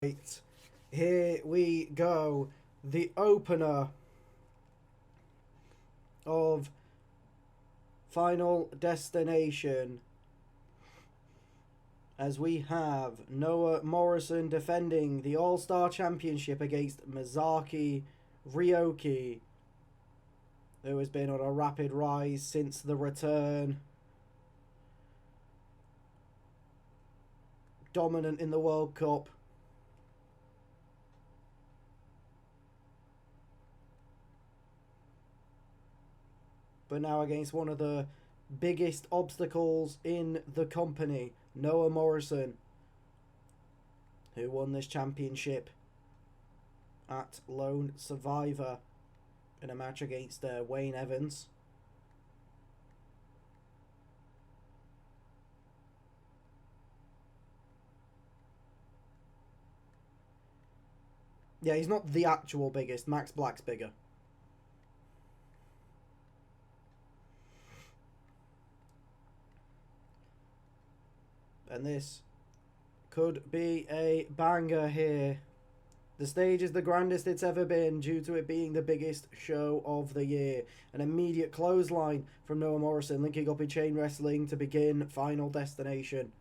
Right, here we go. The opener of Final Destination. As we have Noah Morrison defending the All-Star Championship against Masaki Ryoki, who has been on a rapid rise since the return. Dominant in the World Cup. But now against one of the biggest obstacles in the company, Noah Morrison, who won this championship at Lone Survivor in a match against Wayne Evans. Yeah, he's not the actual biggest. Max Black's bigger. And this could be a banger here. The stage is the grandest it's ever been due to it being the biggest show of the year. An immediate clothesline from Noah Morrison, linking up in chain wrestling to begin Final Destination.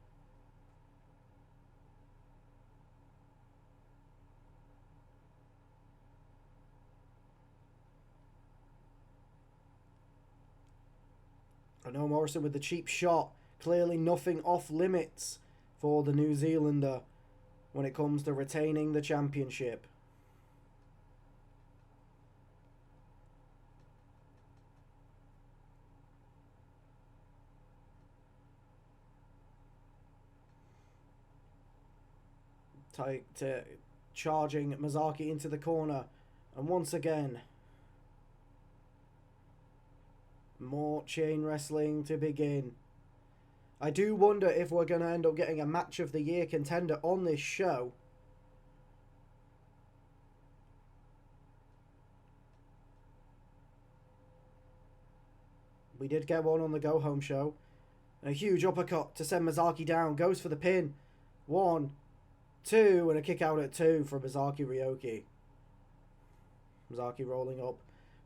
And Noah Morrison with the cheap shot. Clearly nothing off limits for the New Zealander when it comes to retaining the championship. Charging Masaki into the corner. And once again, more chain wrestling to begin. I do wonder if we're going to end up getting a match of the year contender on this show. We did get one on the Go Home show. And a huge uppercut to send Masaki down. Goes for the pin. 1, 2, and a kick out at 2 from Masaki Ryoki. Masaki rolling up.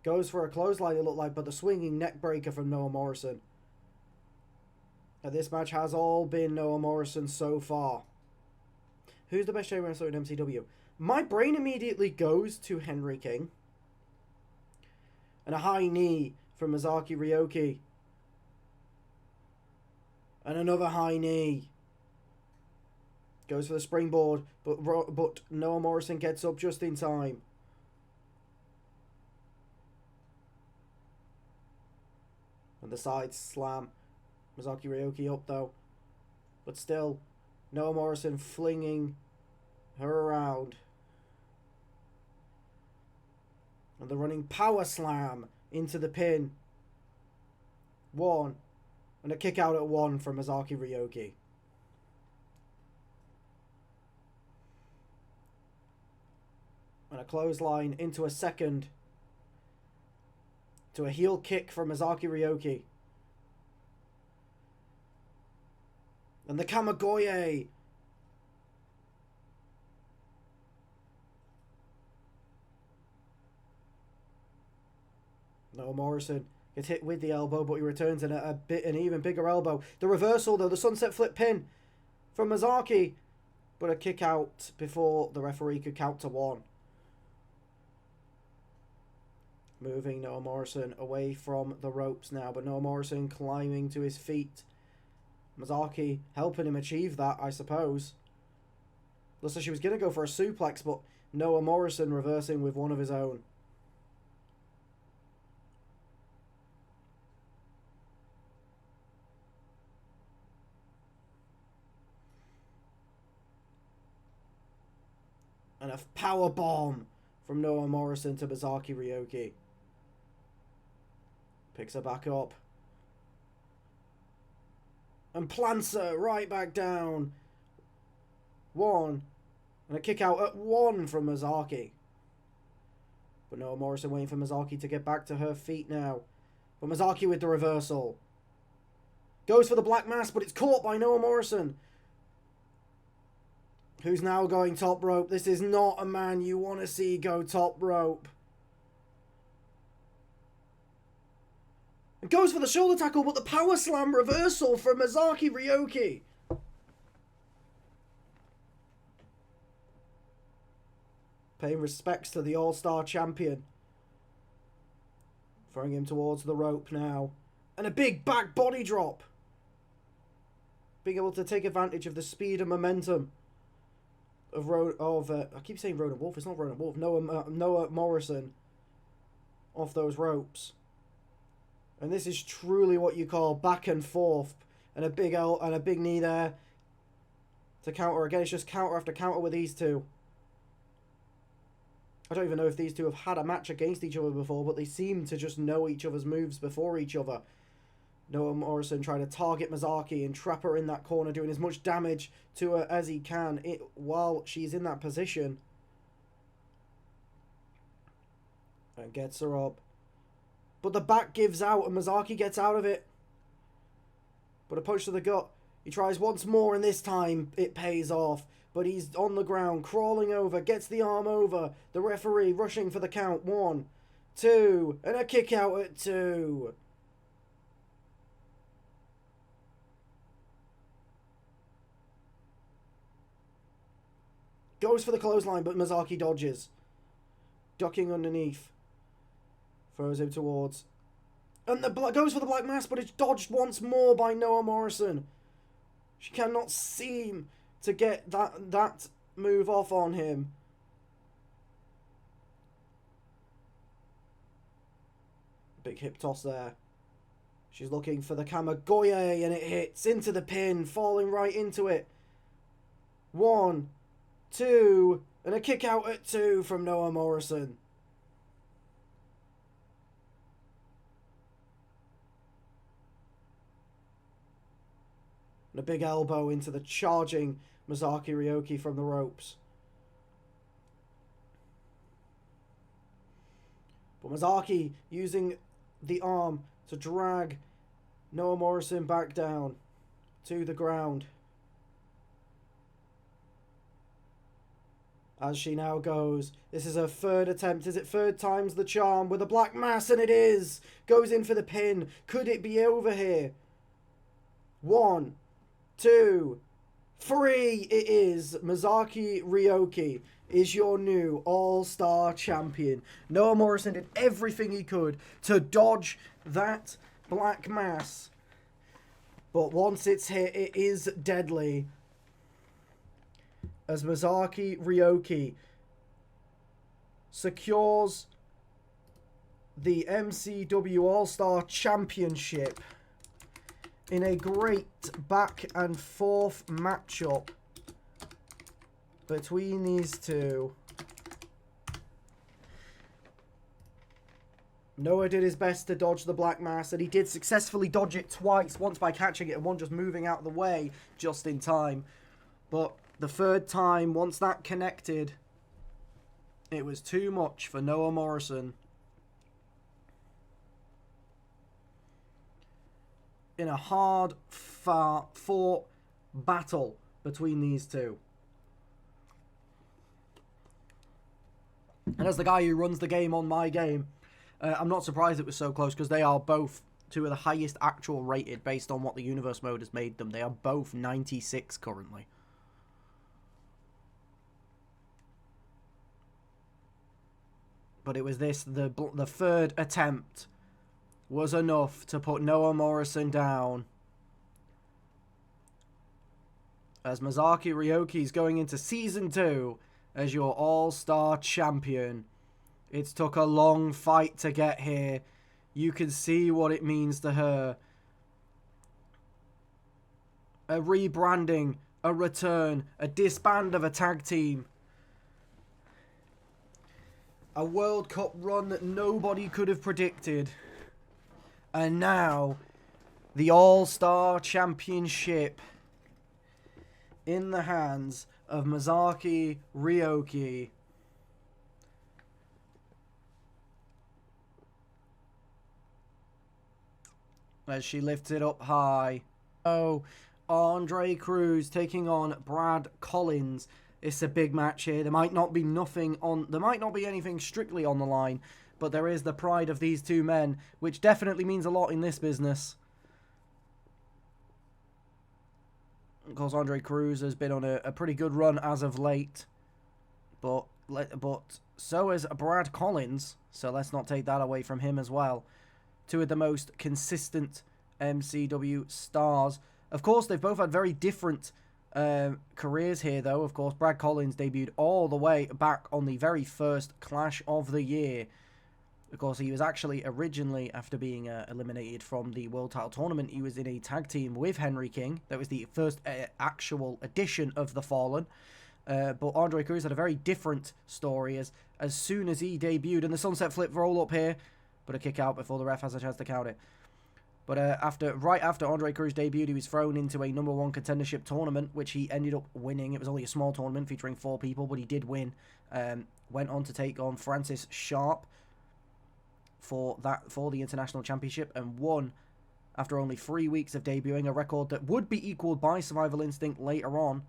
Goes for a clothesline, it looked like, but the swinging neck breaker from Noah Morrison. And this match has all been Noah Morrison so far. Who's the best chain wrestler in MCW? My brain immediately goes to Henry King. And a high knee from Masaki Ryoki. And another high knee. Goes for the springboard, but Noah Morrison gets up just in time. And the side slam. Masaki Ryoki up though. But still, Noah Morrison flinging her around. And the running power slam into the pin. 1. And a kick out at 1 from Masaki Ryoki. And a clothesline into a second. To a heel kick from Masaki Ryoki. And the Kamigoye. Noah Morrison gets hit with the elbow, but he returns in an even bigger elbow. The reversal though, the sunset flip pin from Masaki. But a kick out before the referee could count to 1. Moving Noah Morrison away from the ropes now, but Noah Morrison climbing to his feet. Masaki helping him achieve that, I suppose. Looks like she was going to go for a suplex, but Noah Morrison reversing with one of his own. And a power bomb from Noah Morrison to Masaki Ryoki. Picks her back up. And plants her right back down. 1. And a kick out at 1 from Masaki. But Noah Morrison waiting for Masaki to get back to her feet now. But Masaki with the reversal. Goes for the black mass, but it's caught by Noah Morrison. who's now going top rope. This is not a man you want to see go top rope. And goes for the shoulder tackle, but the power slam reversal from Masaaki Ryoki. Paying respects to the All-Star champion. Throwing him towards the rope now. And a big back body drop. Being able to take advantage of the speed and momentum of I keep saying Ronan Wolf. It's not Ronan Wolf. Noah Morrison off those ropes. And this is truly what you call back and forth. And a big L and a big knee there to counter. Again, it's just counter after counter with these two. I don't even know if these two have had a match against each other before, but they seem to just know each other's moves before each other. Noah Morrison trying to target Masaaki and trap her in that corner, doing as much damage to her as he can while she's in that position. And gets her up. But the back gives out and Masaaki gets out of it. But a punch to the gut. He tries once more and this time it pays off. But he's on the ground, crawling over, gets the arm over. The referee rushing for the count. 1, 2, and a kick out at 2. Goes for the clothesline, but Masaaki dodges. Ducking underneath. Throws him towards. And goes for the black mass, but it's dodged once more by Noah Morrison. She cannot seem to get that move off on him. Big hip toss there. She's looking for the Kamagoye and it hits into the pin, falling right into it. 1, 2, and a kick out at 2 from Noah Morrison. And a big elbow into the charging Masaaki Ryoki from the ropes. But Masaaki using the arm to drag Noah Morrison back down to the ground. As she now goes. This is her third attempt. Is it third time's the charm with a black mass? And it is. Goes in for the pin. Could it be over here? 1, 2, 3. It is. Masaaki Ryoki is your new All-Star champion. Noah Morrison did everything he could to dodge that black mass. But once it's hit, it is deadly. As Masaaki Ryoki secures the MCW All-Star Championship in a great back and forth matchup between these two. Noah did his best to dodge the black mass, and he did successfully dodge it twice, once by catching it and one just moving out of the way just in time. But the third time, once that connected, it was too much for Noah Morrison. In a hard fought battle between these two. And as the guy who runs the game on my game, I'm not surprised it was so close, because they are both two of the highest actual rated based on what the universe mode has made them. They are both 96 currently. But it was this, the third attempt was enough to put Noah Morrison down. As Masaaki Ryoki is going into Season 2 as your All-Star Champion. It's took a long fight to get here. You can see what it means to her. A rebranding, a return, a disband of a tag team. A World Cup run that nobody could have predicted. And now, the All-Star Championship in the hands of Masaaki Ryoki. As she lifts it up high. Oh, Andre Cruz taking on Brad Collins It's a big match here. There might not be anything strictly on the line, but there is the pride of these two men, which definitely means a lot in this business. Of course, Andre Cruz has been on a pretty good run as of late, but so has Brad Collins, so let's not take that away from him as well. Two of the most consistent MCW stars. Of course, they've both had very different careers here, though. Of course, Brad Collins debuted all the way back on the very first Clash of the Year. Of course, he was actually originally, after being eliminated from the World Title Tournament, he was in a tag team with Henry King. That was the first actual edition of The Fallen. But Andre Cruz had a very different story as soon as he debuted. And the sunset flip roll up here, but a kick out before the ref has a chance to count it. But right after Andre Cruz debuted, he was thrown into a #1 contendership tournament, which he ended up winning. It was only a small tournament featuring 4 people, but he did win. Went on to take on Francis Sharp for the International Championship and won after only 3 weeks of debuting, a record that would be equaled by Survival Instinct later on.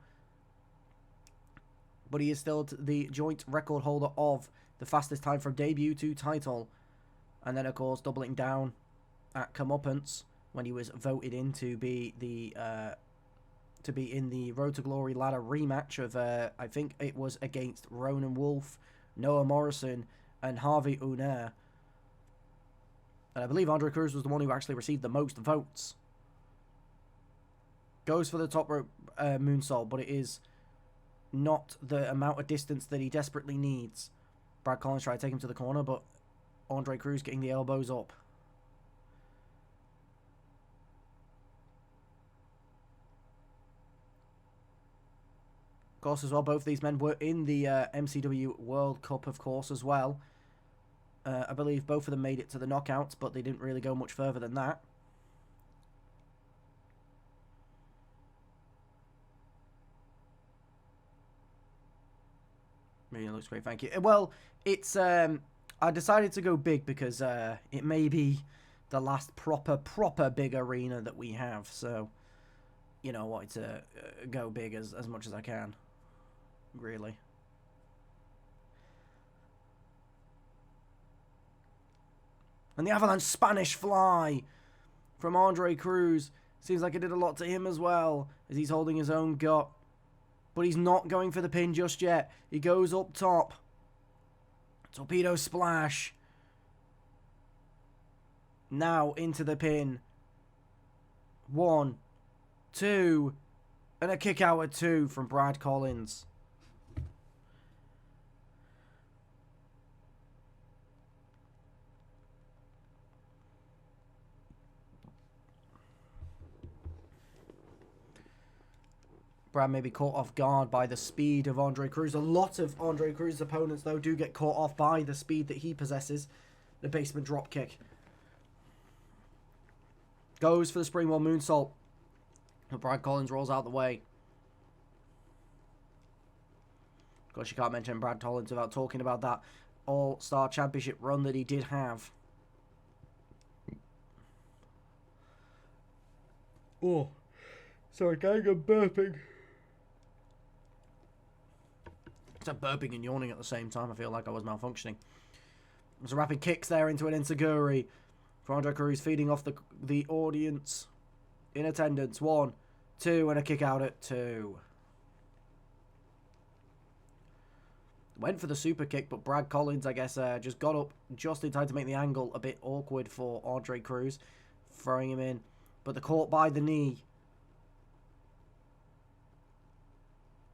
But he is still the joint record holder of the fastest time from debut to title. And then, of course, doubling down at comeuppance when he was voted in to be in the Road to Glory ladder rematch of I think it was against Ronan Wolf, Noah Morrison, and Harvey Unair. And I believe Andre Cruz was the one who actually received the most votes. Goes for the top rope moonsault, but it is not the amount of distance that he desperately needs. Brad Collins tried to take him to the corner, but Andre Cruz getting the elbows up. Of course, as well, both these men were in the MCW World Cup, of course, as well. I believe both of them made it to the knockouts, but they didn't really go much further than that. Really looks great, thank you. Well, it's I decided to go big because it may be the last proper big arena that we have, so you know, I wanted to go big as much as I can, really. And the Avalanche Spanish Fly from Andre Cruz. Seems like it did a lot to him as well, as he's holding his own gut. But he's not going for the pin just yet. He goes up top. Torpedo Splash. Now into the pin. 1, 2, and a kick out at 2 from Brad Collins. Brad may be caught off guard by the speed of Andre Cruz. A lot of Andre Cruz's opponents, though, do get caught off by the speed that he possesses. The basement drop kick. Goes for the springboard moonsault. But Brad Collins rolls out the way. Of course, you can't mention Brad Collins without talking about that All-Star Championship run that he did have. Oh, sorry, gang, I'm burping. It's a burping and yawning at the same time. I feel like I was malfunctioning. There's a rapid kicks there into an enziguri. For Andre Cruz feeding off the audience in attendance. 1, 2, and a kick out at 2. Went for the super kick, but Brad Collins, I guess, just got up just in time to make the angle a bit awkward for Andre Cruz. Throwing him in. But the caught by the knee.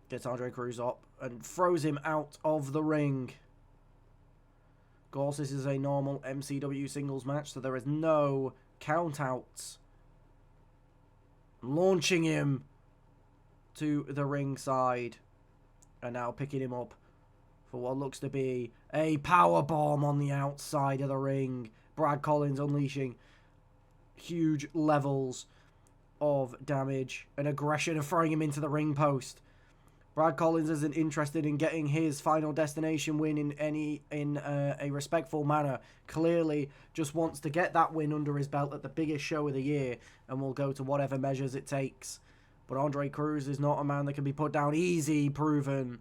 Gets Andre Cruz up and throws him out of the ring. Of course, this is a normal MCW singles match, so there is no countouts. Launching him to the ringside. And now picking him up for what looks to be a power bomb on the outside of the ring. Brad Collins unleashing huge levels of damage and aggression and throwing him into the ring post. Brad Collins isn't interested in getting his final destination win in a respectful manner. Clearly just wants to get that win under his belt at the biggest show of the year and will go to whatever measures it takes. But Andre Cruz is not a man that can be put down easy, proven.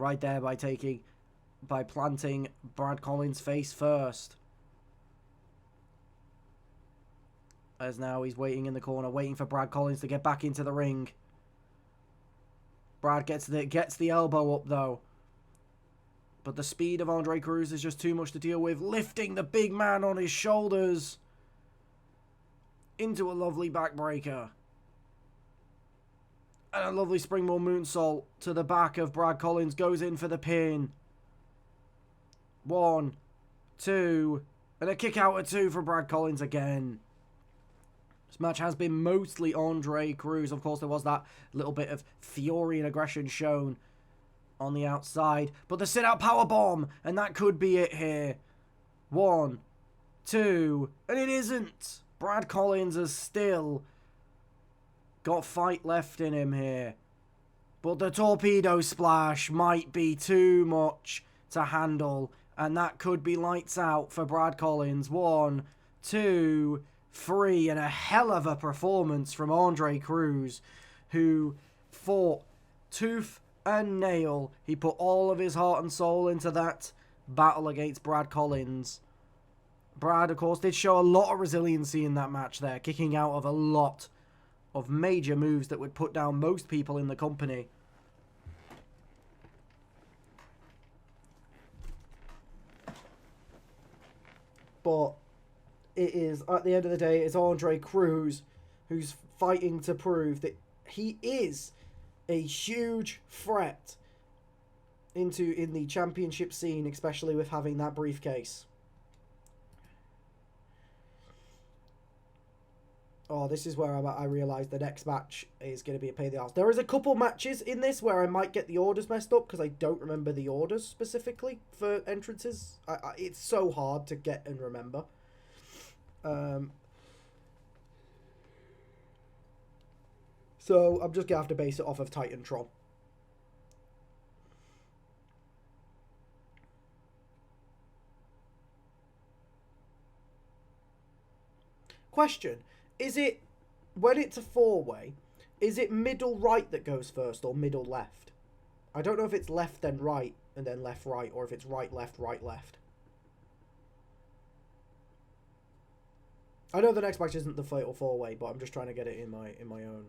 right there by planting Brad Collins face first. As now he's waiting in the corner, waiting for Brad Collins to get back into the ring. Brad gets the elbow up though. But the speed of Andre Cruz is just too much to deal with. Lifting the big man on his shoulders into a lovely backbreaker. And a lovely springboard moonsault to the back of Brad Collins. Goes in for the pin. 1, 2, and a kick out at 2 for Brad Collins again. This match has been mostly Andre Cruz. Of course, there was that little bit of fury and aggression shown on the outside. But the sit-out powerbomb, and that could be it here. 1, 2, and it isn't. Brad Collins has still got fight left in him here. But the torpedo splash might be too much to handle. And that could be lights out for Brad Collins. 1, 2, 3, and a hell of a performance from Andre Cruz, who fought tooth and nail. He put all of his heart and soul into that battle against Brad Collins. Brad, of course, did show a lot of resiliency in that match there, kicking out of a lot of major moves that would put down most people in the company. But it is, at the end of the day, it's Andre Cruz who's fighting to prove that he is a huge threat in the championship scene, especially with having that briefcase. Oh, this is where I realise the next match is going to be a pain in the arse. There is a couple matches in this where I might get the orders messed up because I don't remember the orders specifically for entrances. It's so hard to get and remember. So I'm just going to have to base it off of Titantron. Question. Is it, when it's a four-way, is it middle right that goes first or middle left? I don't know if it's left then right and then left right, or if it's right left right left. I know the next match isn't the fatal four-way, but I'm just trying to get it in my own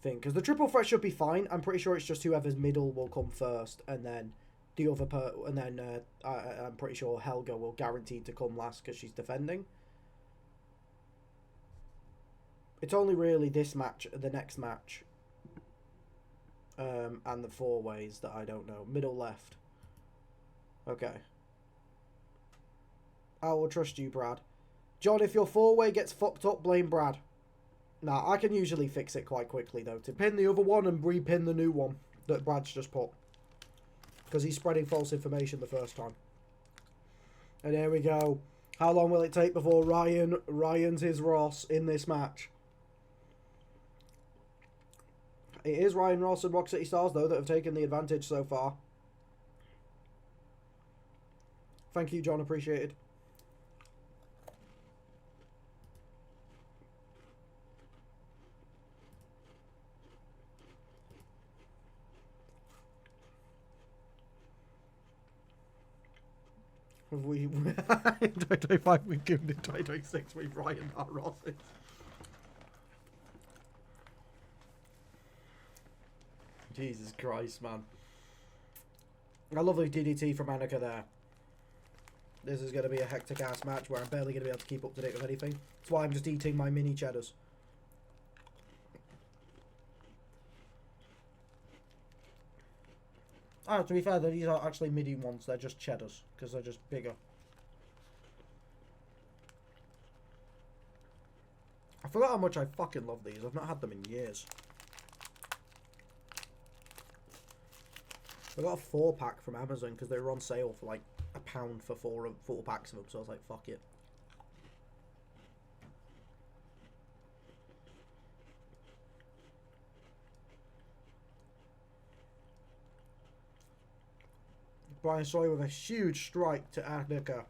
thing, because the triple threat should be fine. I'm pretty sure it's just whoever's middle will come first, and then the other I'm pretty sure Helga will guaranteed to come last because she's defending. It's only really this match, the next match, and the four ways that I don't know. Middle left. Okay. I will trust you, Brad. John, if your four-way gets fucked up, blame Brad. Nah, I can usually fix it quite quickly, though, to pin the other one and repin the new one that Brad's just put. Because he's spreading false information the first time. And here we go. How long will it take before Ryan's his Ross in this match? It is Ryan Ross and Rock City Stars, though, that have taken the advantage so far. Thank you, John. Appreciated. In 2025 we given in 2026 with Ryan Ross. Jesus Christ, man. A lovely DDT from Annika there. This is going to be a hectic ass match where I'm barely going to be able to keep up to date with anything. That's why I'm just eating my mini cheddars. Oh, to be fair, these aren't actually midi ones. They're just cheddars because they're just bigger. I forgot how much I fucking love these. I've not had them in years. I got a 4-pack from Amazon because they were on sale for like £1 for four packs of them. So I was like, fuck it. Brian Sawyer with a huge strike to Annika.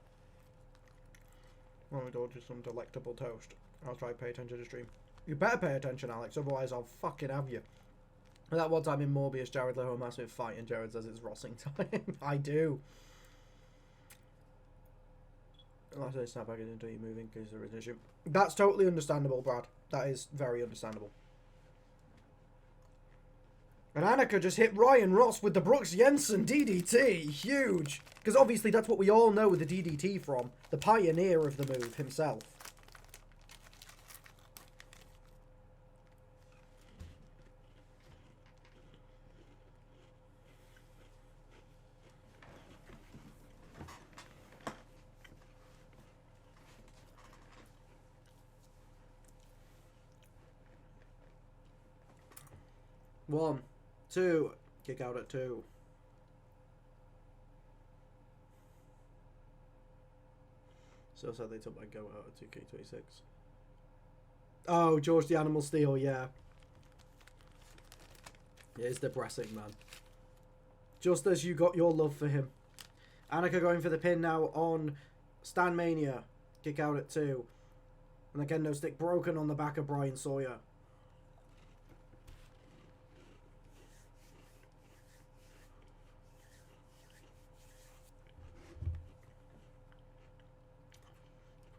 Let me go to some delectable toast. I'll try to pay attention to the stream. You better pay attention, Alex, otherwise I'll fucking have you. That one time in Morbius, Jared Leto asked me to fight, and Jared says it's Rossing time. I do. I say snap back into you moving because there is an issue. That's totally understandable, Brad. That is very understandable. And Annika just hit Ryan Ross with the Brooks Jensen DDT. Huge. Because obviously that's what we all know the DDT from. The pioneer of the move himself. One, two, kick out at 2. So sad they took my go out at 2K26. Oh, George the Animal Steel, yeah. It is depressing, man. Just as you got your love for him. Annika going for the pin now on Stan Mania. Kick out at 2. And again, no stick broken on the back of Brian Sawyer.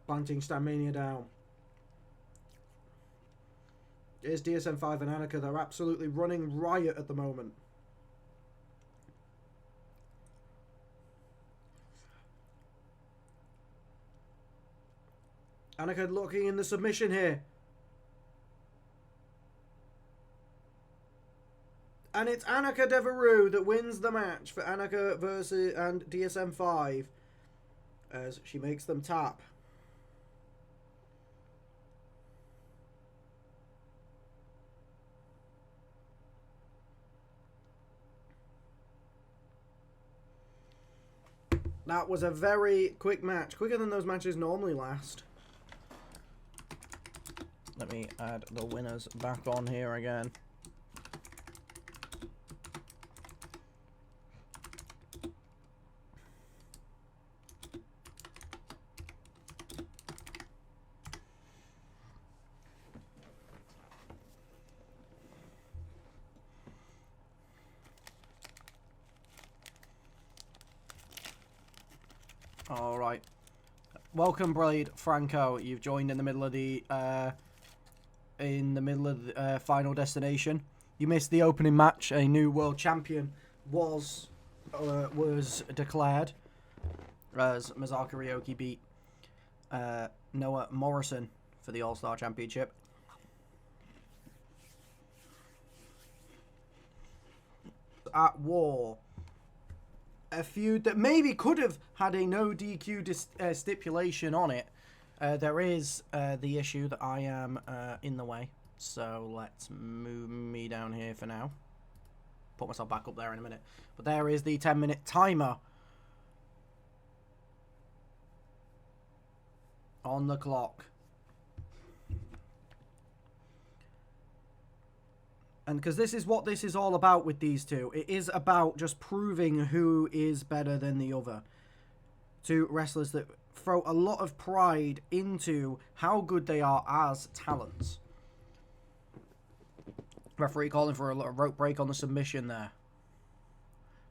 Planting Stan Mania down. Here's DSM-5 and Annika. They're absolutely running riot at the moment. Annika looking in the submission here. And it's Annika Devereux that wins the match for Annika versus and DSM-5 as she makes them tap. That was a very quick match. Quicker than those matches normally last. Let me add the winners back on here again. All right. Welcome, Blade Franco. You've joined in the middle of the final destination. You missed the opening match. A new world champion was declared as Masaki Ryoki beat Noah Morrison for the All-Star Championship. At War. A feud that maybe could have had a no DQ stipulation on it. There is the issue that I am in the way. So let's move me down here for now. Put myself back up there in a minute. But there is the 10-minute timer on the clock. And because this is what this is all about with these two. It is about just proving who is better than the other. Two wrestlers that throw a lot of pride into how good they are as talents. Referee calling for a rope break on the submission there.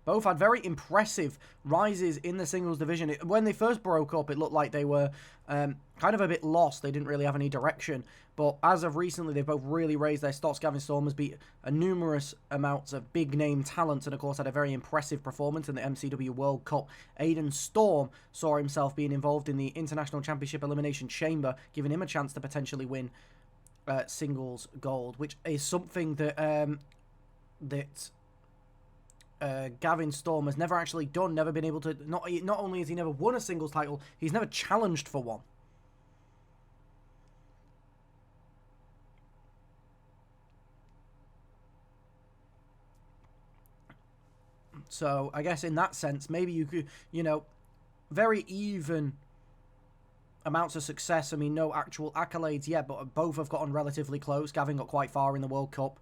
Both had very impressive rises in the singles division. When they first broke up, it looked like they were kind of a bit lost. They didn't really have any direction. But as of recently, they've both really raised their stocks. Gavin Storm has beat a numerous amounts of big-name talent and, of course, had a very impressive performance in the MCW World Cup. Aiden Storm saw himself being involved in the International Championship Elimination Chamber, giving him a chance to potentially win singles gold, which is something that Gavin Storm has never actually done, never been able to, not only has he never won a singles title, he's never challenged for one. So I guess in that sense, maybe you could, very even amounts of success. I mean, no actual accolades yet, but both have gotten relatively close. Gavin got quite far in the World Cup,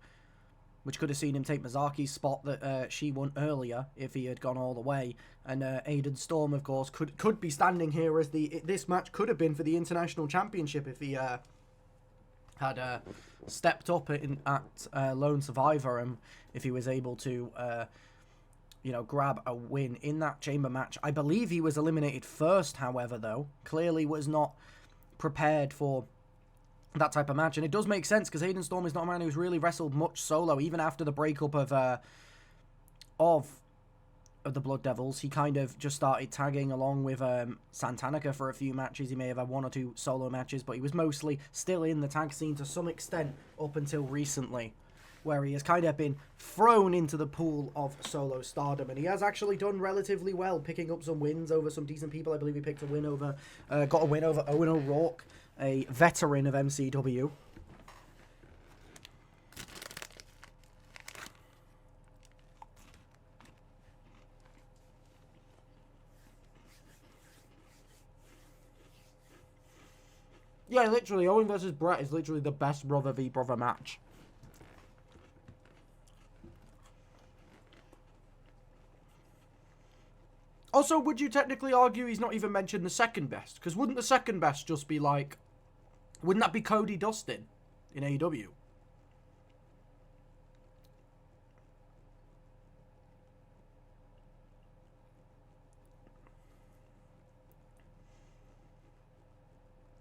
which could have seen him take Masaki's spot that she won earlier if he had gone all the way. And Aiden Storm, of course, could be standing here as this match could have been for the International Championship if he had stepped up at Lone Survivor, and if he was able to, grab a win in that chamber match. I believe he was eliminated first, however, though. Clearly was not prepared for that type of match, and it does make sense because Aiden Storm is not a man who's really wrestled much solo, even after the breakup of the Blood Devils. He kind of just started tagging along with Santanica for a few matches. He may have had 1 or 2 solo matches, but he was mostly still in the tag scene to some extent up until recently, where he has kind of been thrown into the pool of solo stardom, and he has actually done relatively well, picking up some wins over some decent people. I believe he picked a win over, got a win over Owen O'Rourke, a veteran of MCW. Yeah, literally, Owen versus Brett is literally the best brother v brother match. Also, would you technically argue he's not even mentioned the second best? Because wouldn't the second best just be like... Wouldn't that be Cody Dustin in AEW?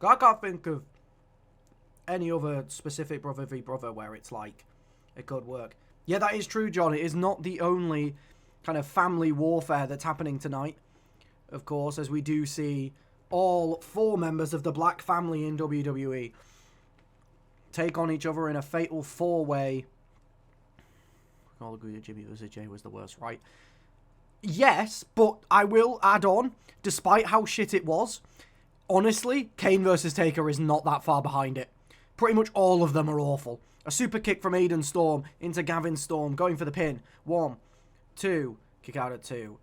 I can't think of any other specific brother v brother where it's like, it could work. Yeah, that is true, John. It is not the only kind of family warfare that's happening tonight, of course, as we do see all 4 members of the Black family in WWE take on each other in a fatal 4-way. We all agree that Jimmy vs. Jay was the worst, right? Yes, but I will add on, despite how shit it was, honestly, Kane vs. Taker is not that far behind it. Pretty much all of them are awful. A super kick from Aiden Storm into Gavin Storm, going for the pin. 1, 2, kick out at 2.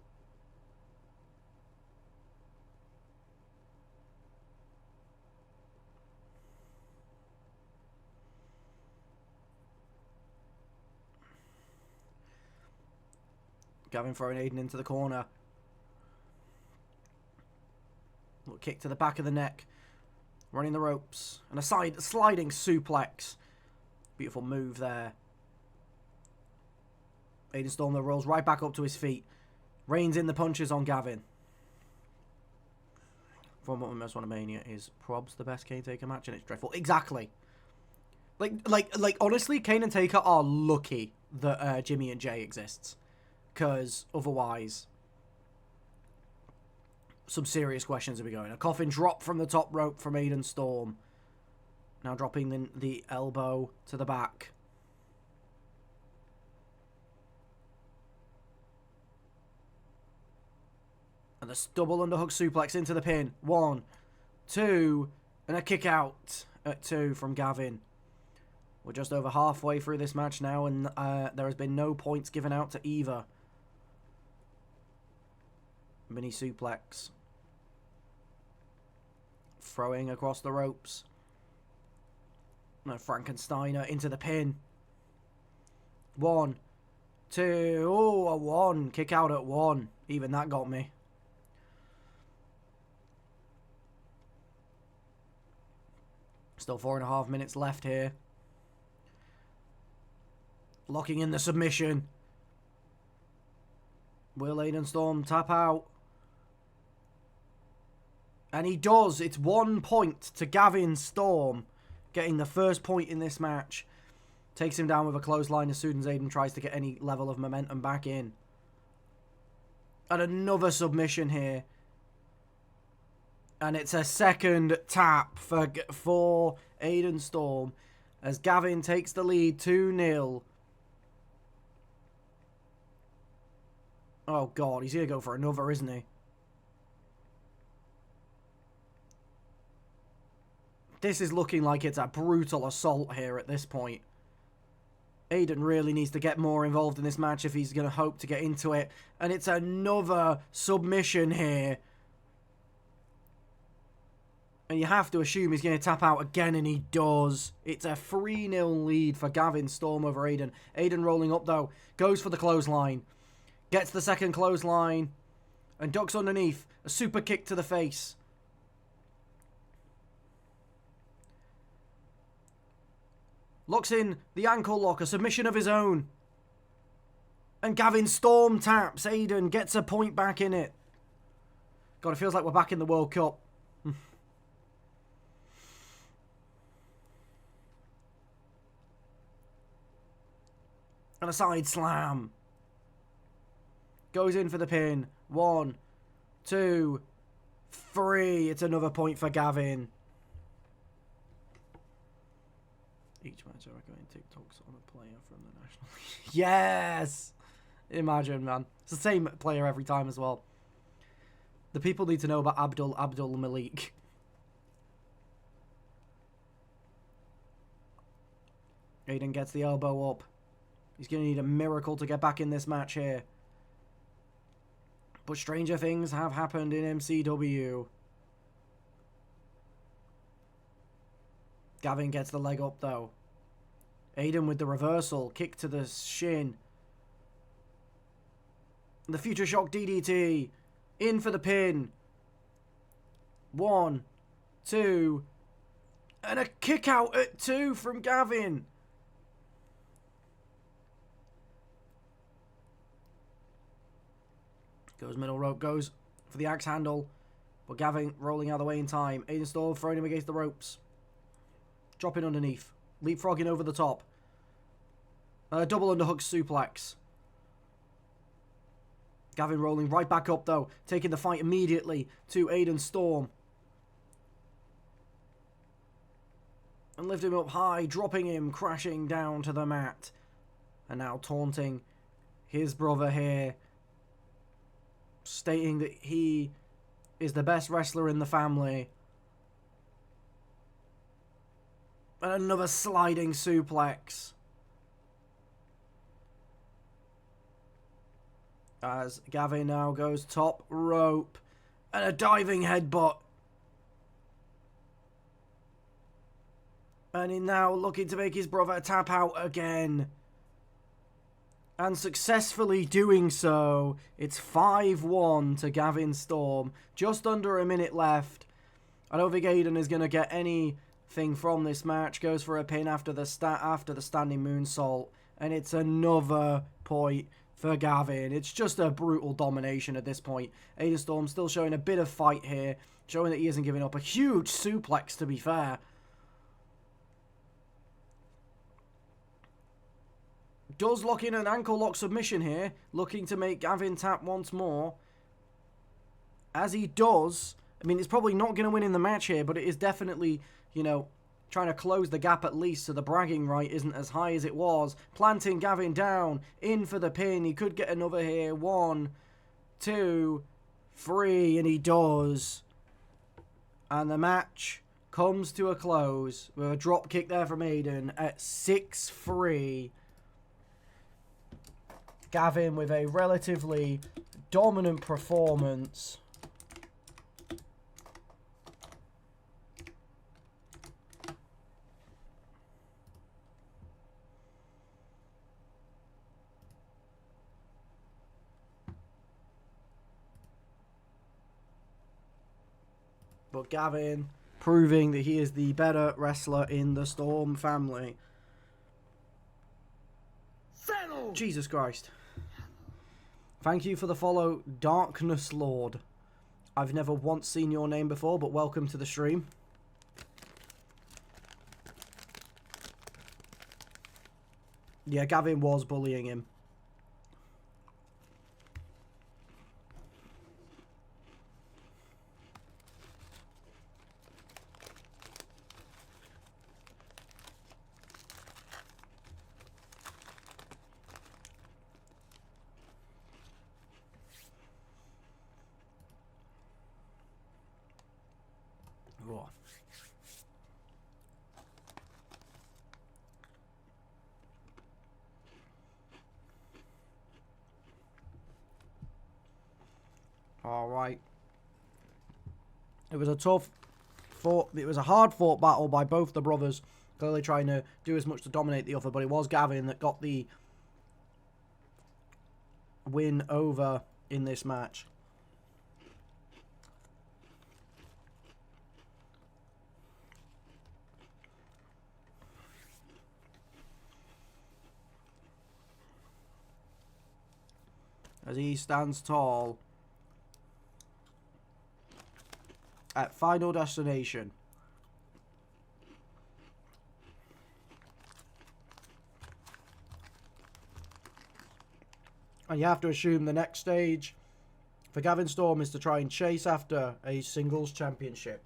Gavin throwing Aiden into the corner. Little kick to the back of the neck. Running the ropes. And a sliding suplex. Beautiful move there. Aiden Storm though rolls right back up to his feet. Reins in the punches on Gavin. From what Most Wanted Mania is probs the best Kane Taker match, and it's dreadful. Exactly. Like honestly, Kane and Taker are lucky that Jimmy and Jay exists. Because otherwise, some serious questions will be going. A coffin drop from the top rope from Aiden Storm. Now dropping the elbow to the back. And the double underhook suplex into the pin. 1, 2, and a kick out at 2 from Gavin. We're just over halfway through this match now, and there has been no points given out to either. Mini suplex. Throwing across the ropes. No, Frankensteiner into the pin. 1, 2, oh, a 1. Kick out at 1. Even that got me. Still 4.5 minutes left here. Locking in the submission. Will Aiden Storm tap out? And he does. It's 1 point to Gavin Storm. Getting the first point in this match. Takes him down with a clothesline as soon as Aiden tries to get any level of momentum back in. And another submission here. And it's a second tap for Aiden Storm. As Gavin takes the lead 2-0. Oh god, he's going to go for another, isn't he? This is looking like it's a brutal assault here at this point. Aiden really needs to get more involved in this match if he's going to hope to get into it. And it's another submission here. And you have to assume he's going to tap out again, and he does. It's a 3-0 lead for Gavin Storm over Aiden. Aiden rolling up, though. Goes for the clothesline. Gets the second clothesline. And ducks underneath. A super kick to the face. Locks in the ankle lock, a submission of his own. And Gavin storm taps. Aiden gets a point back in it. God, it feels like we're back in the World Cup. And a side slam. Goes in for the pin. 1, 2, 3. It's another point for Gavin. Each match I recommend TikToks on a player from the National League. Yes! Imagine, man. It's the same player every time as well. The people need to know about Abdul Malik. Aiden gets the elbow up. He's going to need a miracle to get back in this match here. But stranger things have happened in MCW. Gavin gets the leg up though. Aiden with the reversal. Kick to the shin. The Future Shock DDT. In for the pin. 1, 2. And a kick out at 2 from Gavin. Goes middle rope. Goes for the axe handle. But Gavin rolling out of the way in time. Aiden Storm throwing him against the ropes. Dropping underneath. Leapfrogging over the top. Double underhook suplex. Gavin rolling right back up though. Taking the fight immediately to Aiden Storm. And lifting him up high. Dropping him. Crashing down to the mat. And now taunting his brother here. Stating that he is the best wrestler in the family. And another sliding suplex. As Gavin now goes top rope. And a diving headbutt. And he's now looking to make his brother tap out again. And successfully doing so. It's 5-1 to Gavin Storm. Just under a minute left. I don't think Aiden is going to get anything from this match. Goes for a pin after the standing moonsault. And it's another point for Gavin. It's just a brutal domination at this point. Aiden Storm still showing a bit of fight here. Showing that he isn't giving up. A huge suplex, to be fair. Does lock in an ankle lock submission here. Looking to make Gavin tap once more. As he does. I mean, it's probably not going to win in the match here. But it is definitely, you know, trying to close the gap at least. So the bragging right isn't as high as it was. Planting Gavin down. In for the pin. He could get another here. 1, 2, 3. And he does. And the match comes to a close. With a drop kick there from Aiden at 6-3. Gavin with a relatively dominant performance. But Gavin proving that he is the better wrestler in the Storm family. Settle. Jesus Christ. Thank you for the follow, Darkness Lord. I've never once seen your name before, but welcome to the stream. Yeah, Gavin was bullying him. Alright. It was a it was a hard fought battle by both the brothers. Clearly trying to do as much to dominate the other, but it was Gavin that got the win over in this match. as he stands tall at Final Destination. And you have to assume the next stage for Gavin Storm is to try and chase after a singles championship.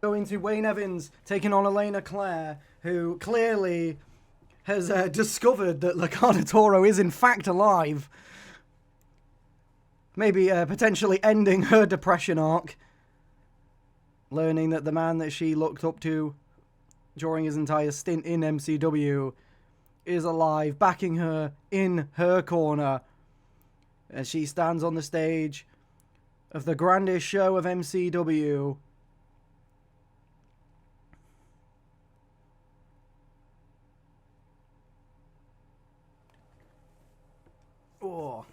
Going to Wayne Evans taking on Elena Claire, who clearly has discovered that Lacana Toro is in fact alive. Maybe potentially ending her depression arc. Learning that the man that she looked up to during his entire stint in MCW is alive, backing her in her corner as she stands on the stage of the grandest show of MCW. Oh.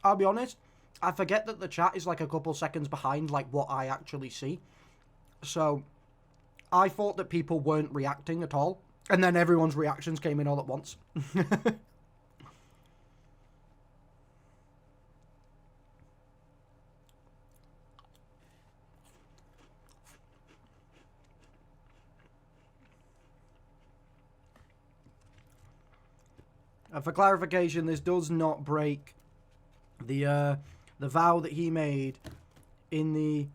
I'll be honest, I forget that the chat is like a couple seconds behind like what I actually see. So I thought that people weren't reacting at all. And then everyone's reactions came in all at once. And for clarification, this does not break the vow that he made in the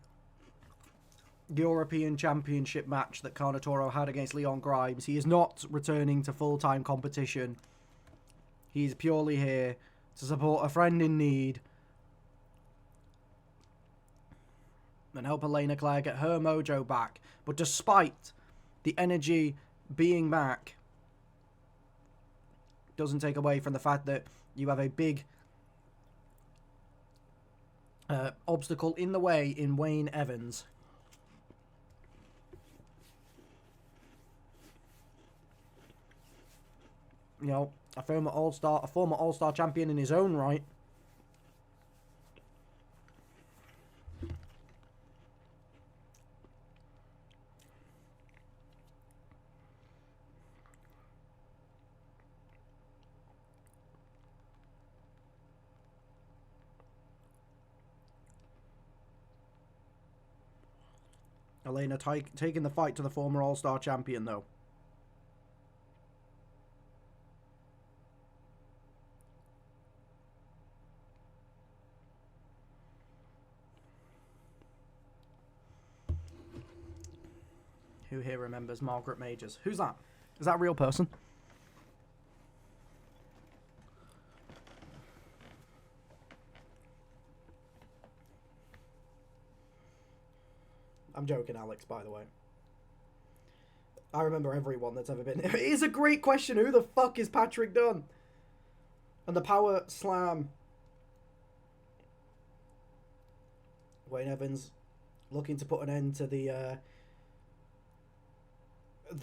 European Championship match that Carnotoro had against Leon Grimes. He is not returning to full-time competition. He's purely here to support a friend in need and help Elena Claire get her mojo back. But despite the energy being back, doesn't take away from the fact that you have a big obstacle in the way in Wayne Evans. You know, a former All-Star champion in his own right. Elena taking the fight to the former All-Star champion, though. Who here remembers Margaret Majors? Who's that? Is that a real person? I'm joking, Alex, by the way. I remember everyone that's ever been... It is a great question. Who the fuck is Patrick Dunn? And the power slam. Wayne Evans looking to put an end to the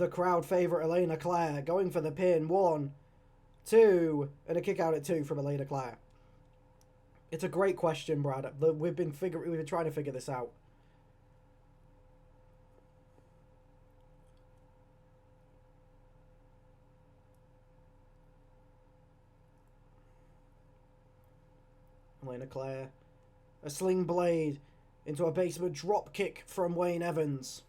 crowd favourite Elena Claire. Going for the pin. 1, 2, and a kick out at 2 from Elena Claire. It's a great question, Brad. We've been trying to figure this out. Elena Claire. A sling blade into a basement drop kick from Wayne Evans.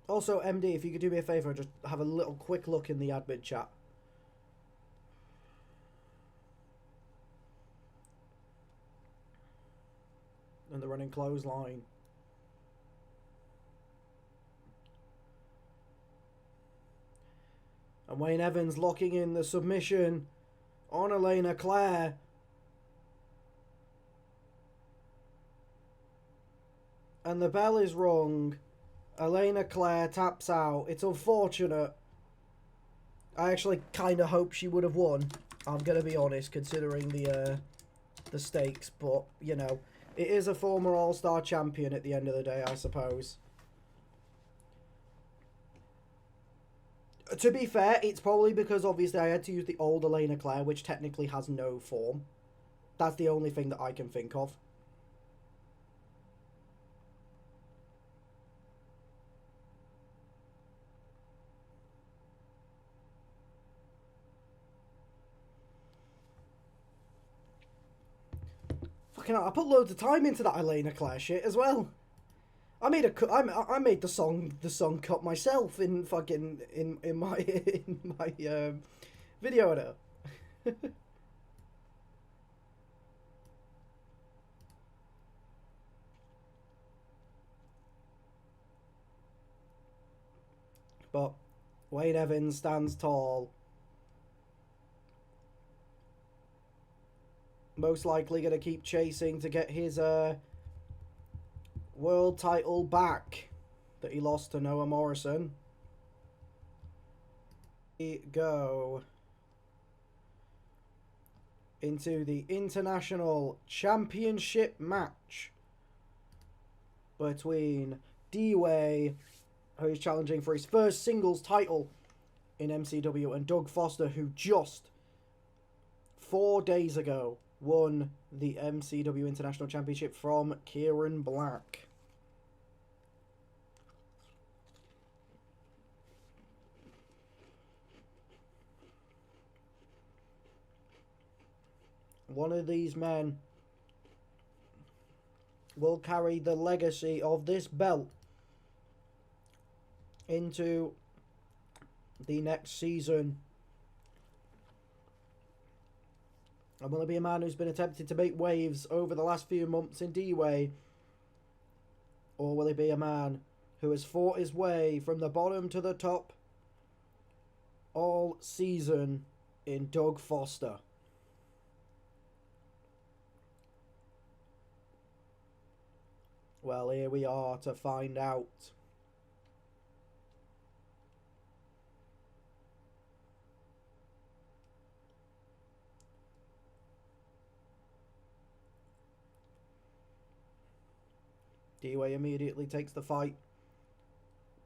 Also, MD, if you could do me a favour, just have a little quick look in the admin chat. And the running clothesline. And Wayne Evans locking in the submission on Elena Claire. And the bell is rung. Elena Claire taps out. It's unfortunate. I actually kind of hope she would have won. I'm going to be honest, considering the stakes. But, you know, It is a former All-Star champion at the end of the day, I suppose. To be fair, it's probably because obviously I had to use the old Elena Claire, which technically has no form. That's the only thing that I can think of. Fucking hell, I put loads of time into that Elena Claire shit as well. I made I made the song cut myself in fucking in my in my video editor. But Wayne Evans stands tall. Most likely going to keep chasing to get his world title back that he lost to Noah Morrison. We go into the International Championship match between D-Way, who is challenging for his first singles title in MCW, and Doug Foster, who just 4 days ago won the MCW International Championship from Kieran Black. One of these men will carry the legacy of this belt into the next season. And will it be a man who's been attempted to make waves over the last few months in D-Way? Or will it be a man who has fought his way from the bottom to the top all season in Doug Foster? Well, here we are to find out. D-Way immediately takes the fight.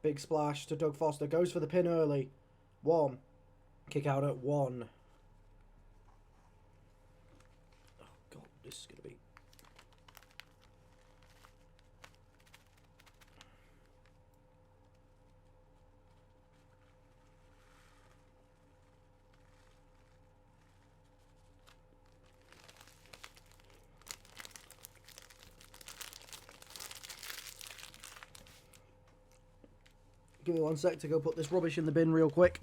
Big splash to Doug Foster. Goes for the pin early. 1. Kick out at 1. Oh, God. This is going to be... Give me 1 sec to go put this rubbish in the bin real quick.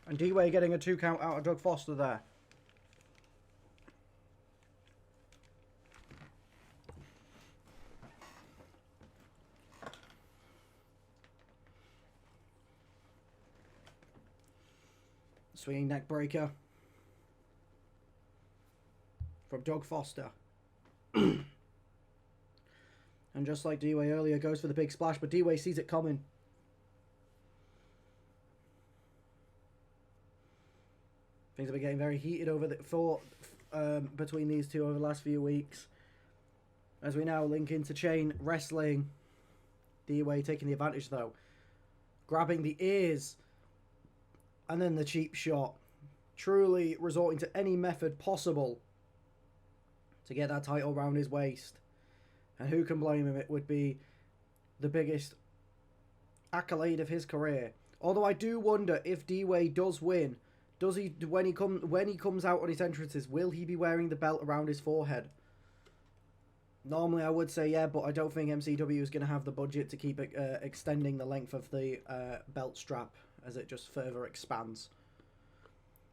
And D-Way getting a 2 count out of Doug Foster there. Swinging neck breaker from Doug Foster. And just like D-Way earlier, goes for the big splash, but D-Way sees it coming. Things have been getting very heated over between these two over the last few weeks. As we now link into chain wrestling. D-Way taking the advantage though. Grabbing the ears. And then the cheap shot. Truly resorting to any method possible to get that title round his waist. And who can blame him? It would be the biggest accolade of his career. Although I do wonder if D-Way does win, does he when he comes out on his entrances, will he be wearing the belt around his forehead? Normally I would say yeah, but I don't think MCW is going to have the budget to keep extending the length of the belt strap as it just further expands.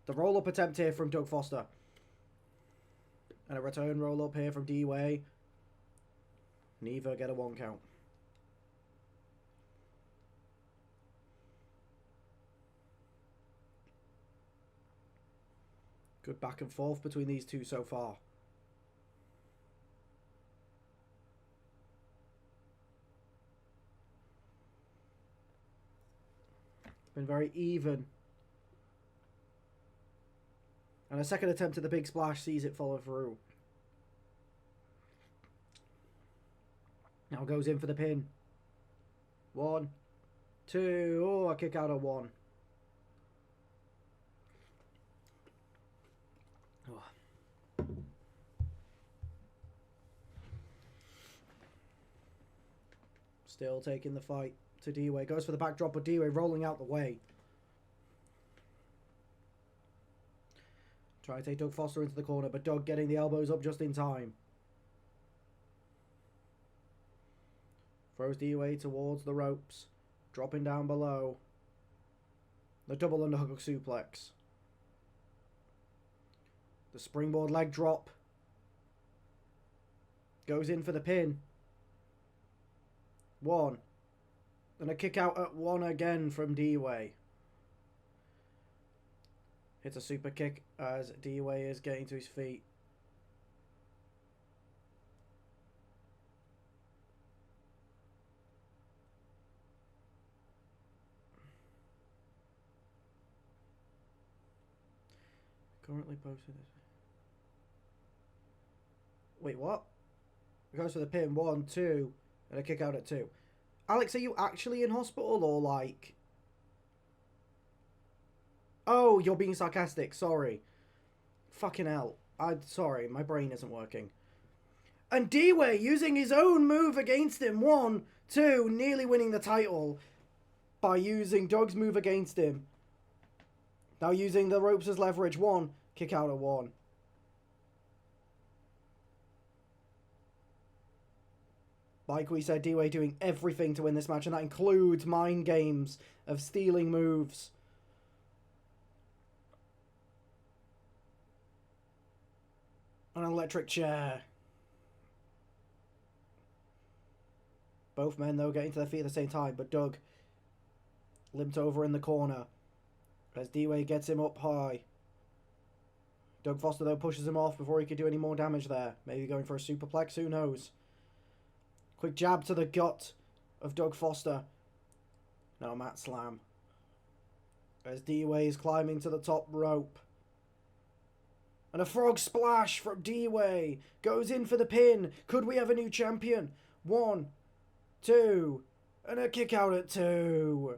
The roll-up attempt here from Doug Foster. And a return roll-up here from D-Way. Neither get a 1 count. Good back and forth between these two so far. Been very even. And a second attempt at the big splash sees it follow through. Now goes in for the pin. 1, 2. Oh, a kick out of 1. Oh. Still taking the fight to D-Way. Goes for the backdrop, but D-Way rolling out the way. Try to take Doug Foster into the corner, but Doug getting the elbows up just in time. Throws D-Way towards the ropes. Dropping down below. The double underhook suplex. The springboard leg drop. Goes in for the pin. 1. And a kick out at 1 again from D-Way. Hits a super kick as D-Way is getting to his feet. Currently posted this. Wait, what? It goes for the pin. 1, 2, and a kick out at 2. Alex, are you actually in hospital or like... Oh, you're being sarcastic. Sorry. Fucking hell. Sorry, my brain isn't working. And D-Way using his own move against him. 1, 2, nearly winning the title by using Doug's move against him. Now using the ropes as leverage. 1, kick out at 1. Like we said, D-Way doing everything to win this match, and that includes mind games of stealing moves. An electric chair. Both men, though, getting to their feet at the same time, but Doug limped over in the corner as D-Way gets him up high. Doug Foster, though, pushes him off before he could do any more damage there. Maybe going for a superplex, who knows? Quick jab to the gut of Doug Foster. No, mat slam. As D-Way is climbing to the top rope. And a frog splash from D-Way. Goes in for the pin. Could we have a new champion? 1, 2. And a kick out at 2.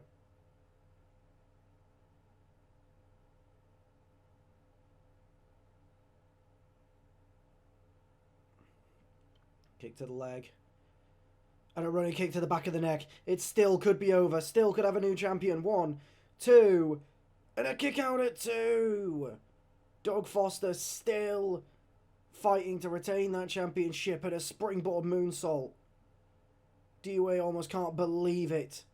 Kick to the leg. And a running kick to the back of the neck. It still could be over. Still could have a new champion. 1, 2. And a kick out at 2. Doug Foster still fighting to retain that championship at a springboard moonsault. D-Way almost can't believe it.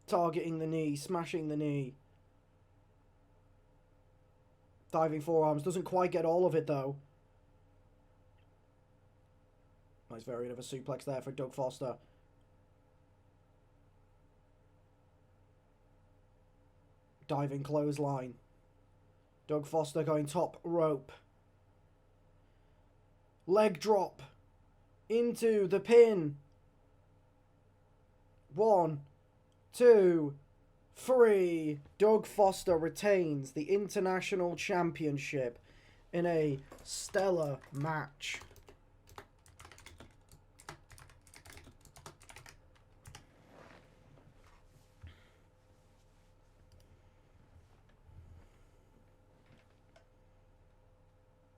Targeting the knee. Smashing the knee. Diving forearms. Doesn't quite get all of it though. Nice variant of a suplex there for Doug Foster. Diving clothesline. Doug Foster going top rope. Leg drop. Into the pin. 1, 2, 3. Doug Foster retains the International Championship in a stellar match.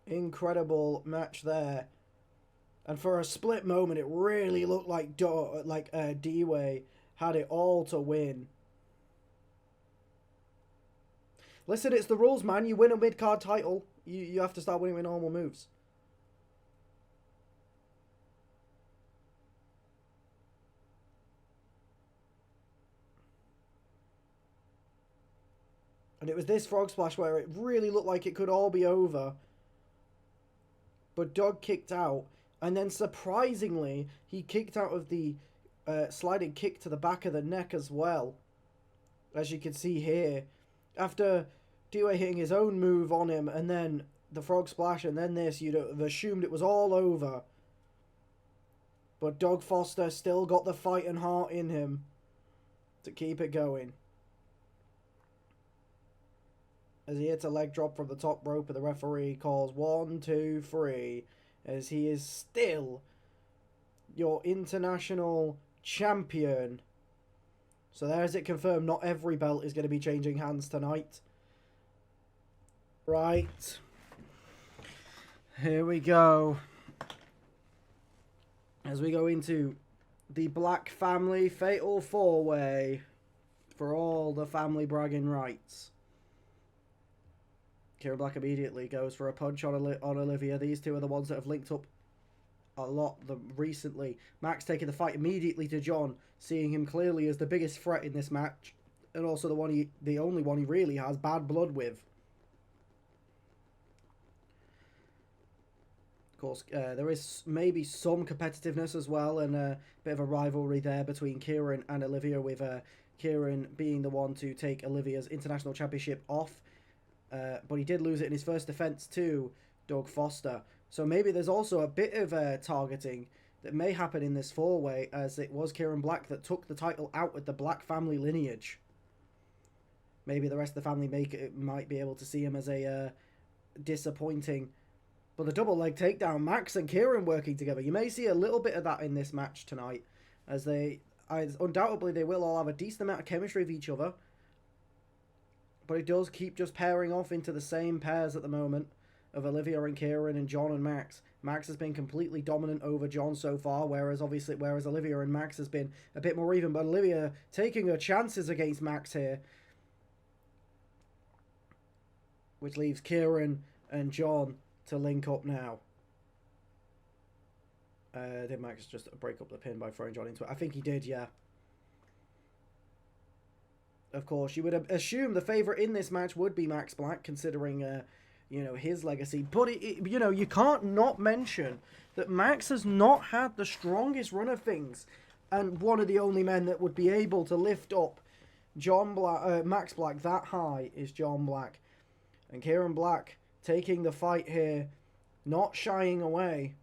Incredible match there, and for a split moment it really looked like D-Way had it all to win. Listen, it's the rules, man. You win a mid-card title, you have to start winning with normal moves. And it was this frog splash where it really looked like it could all be over. But Doug kicked out, and then surprisingly, he kicked out of the sliding kick to the back of the neck as well. As you can see here. After D-Way hitting his own move on him, and then the frog splash, and then this, you'd have assumed it was all over. But Doug Foster still got the fight and heart in him to keep it going. as he hits a leg drop from the top rope, and the referee calls 1, 2, 3, as he is still your international champion. So there's it confirmed. Not every belt is going to be changing hands tonight. Right. Here we go. As we go into the Black Family Fatal 4-Way for all the family bragging rights. Kieran Black immediately goes for a punch on Olivia. These two are the ones that have linked up a lot recently. Max taking the fight immediately to John, seeing him clearly as the biggest threat in this match, and also the only one he really has bad blood with. Of course, there is maybe some competitiveness as well, and a bit of a rivalry there between Kieran and Olivia, with Kieran being the one to take Olivia's international championship off. But he did lose it in his first defense to Doug Foster. So maybe there's also a bit of targeting that may happen in this 4-way, as it was Kieran Black that took the title out with the Black family lineage. Maybe the rest of the family might be able to see him as a disappointing. But the double leg takedown, Max and Kieran working together. You may see a little bit of that in this match tonight, as undoubtedly they will all have a decent amount of chemistry with each other. But it does keep just pairing off into the same pairs at the moment of Olivia and Kieran and John and Max. Max has been completely dominant over John so far, whereas Olivia and Max has been a bit more even. But Olivia taking her chances against Max here, which leaves Kieran and John to link up now. Did Max just break up the pin by throwing John into it? I think he did, yeah. Of course, you would assume the favourite in this match would be Max Black, considering, his legacy. But, you can't not mention that Max has not had the strongest run of things. And one of the only men that would be able to lift up Max Black that high is John Black. And Kieran Black taking the fight here, not shying away.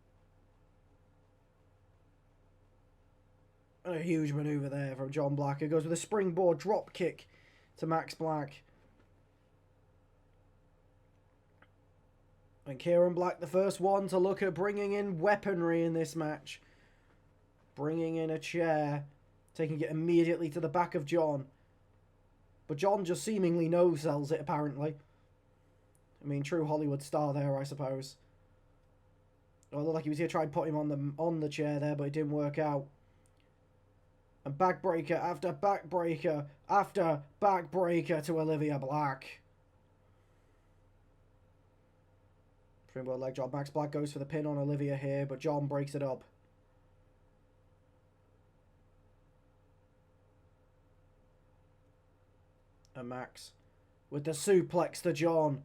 A huge maneuver there from John Black, who goes with a springboard drop kick to Max Black. And Kieran Black, the first one to look at bringing in weaponry in this match. Bringing in a chair, taking it immediately to the back of John. But John just seemingly no-sells it, apparently. I mean, true Hollywood star there, I suppose. It looked like he was going to try and put him on the chair there, but it didn't work out. And backbreaker after backbreaker after backbreaker to Olivia Black. Springboard leg drop. Max Black goes for the pin on Olivia here, but John breaks it up. And Max with the suplex to John.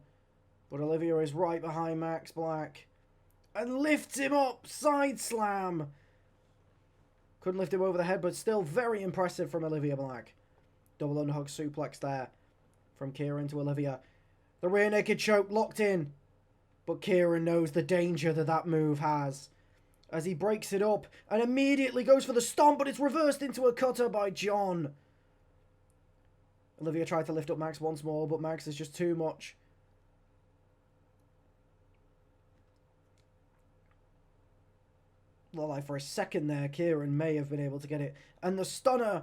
But Olivia is right behind Max Black. And lifts him up. Side slam. Couldn't lift him over the head, but still very impressive from Olivia Black. Double underhook suplex there from Kieran to Olivia. The rear naked choke locked in. But Kieran knows the danger that move has, as he breaks it up and immediately goes for the stomp, but it's reversed into a cutter by John. Olivia tried to lift up Max once more, but Max is just too much. Well, like for a second there, Kieran may have been able to get it. And the stunner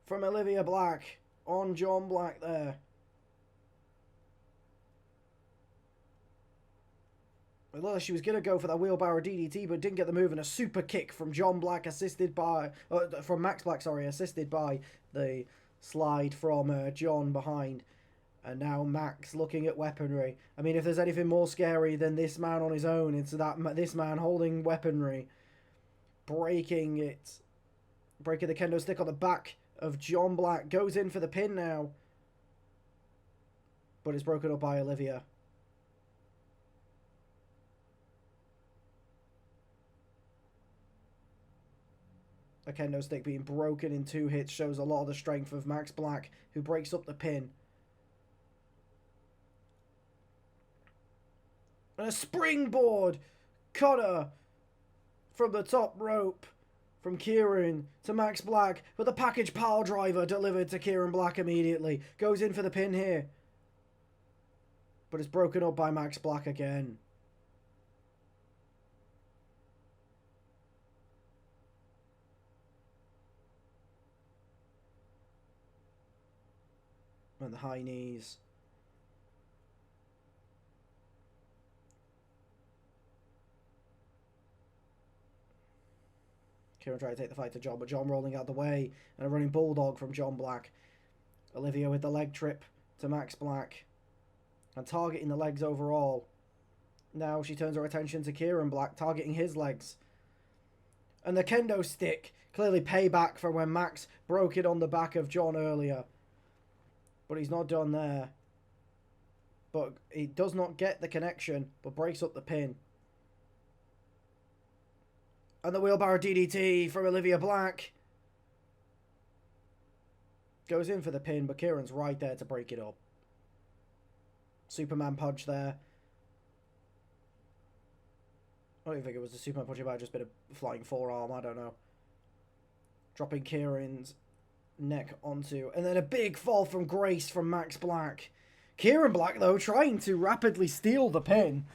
from Olivia Black on John Black there. It looked like she was going to go for that wheelbarrow DDT, but didn't get the move, and a super kick from John Black, from Max Black, sorry, assisted by the slide from John behind. And now Max looking at weaponry. I mean, if there's anything more scary than this man on his own, it's this man holding weaponry. Breaking the kendo stick on the back of John Black. Goes in for the pin now. But it's broken up by Olivia. A kendo stick being broken in 2 hits shows a lot of the strength of Max Black, who breaks up the pin. And a springboard cutter from the top rope from Kieran to Max Black, with a package pile driver delivered to Kieran Black immediately. Goes in for the pin here. But it's broken up by Max Black again. And the high knees. Kieran trying to take the fight to John, but John rolling out the way. And a running bulldog from John Black. Olivia with the leg trip to Max Black. And targeting the legs overall. Now she turns her attention to Kieran Black, targeting his legs. And the kendo stick. Clearly payback for when Max broke it on the back of John earlier. But he's not done there. But he does not get the connection, but breaks up the pin. And the wheelbarrow DDT from Olivia Black. Goes in for the pin, but Kieran's right there to break it up. Superman punch there. I don't even think it was a Superman punch, it might have just been a flying forearm, I don't know. Dropping Kieran's neck onto, and then a big fall from Grace from Max Black. Kieran Black, though, trying to rapidly steal the pin.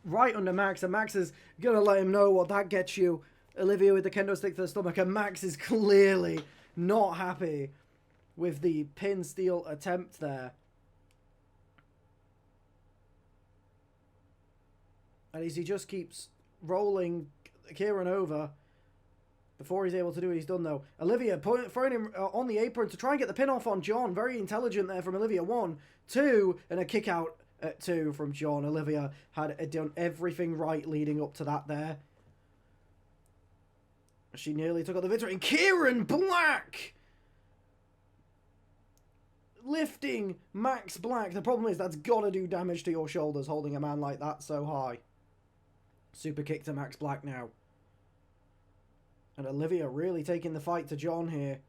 Right under Max, and Max is going to let him know what that gets you. Olivia with the kendo stick to the stomach, and Max is clearly not happy with the pin steal attempt there. And as he just keeps rolling Kieran over, before he's able to do what he's done, though. Olivia throwing him on the apron to try and get the pin off on John. Very intelligent there from Olivia. 1, 2, and a kick out at 2 from John. Olivia had done everything right leading up to that there. She nearly took out the victory. And Kieran Black lifting Max Black. The problem is that's got to do damage to your shoulders, holding a man like that so high. Super kick to Max Black now. And Olivia really taking the fight to John here.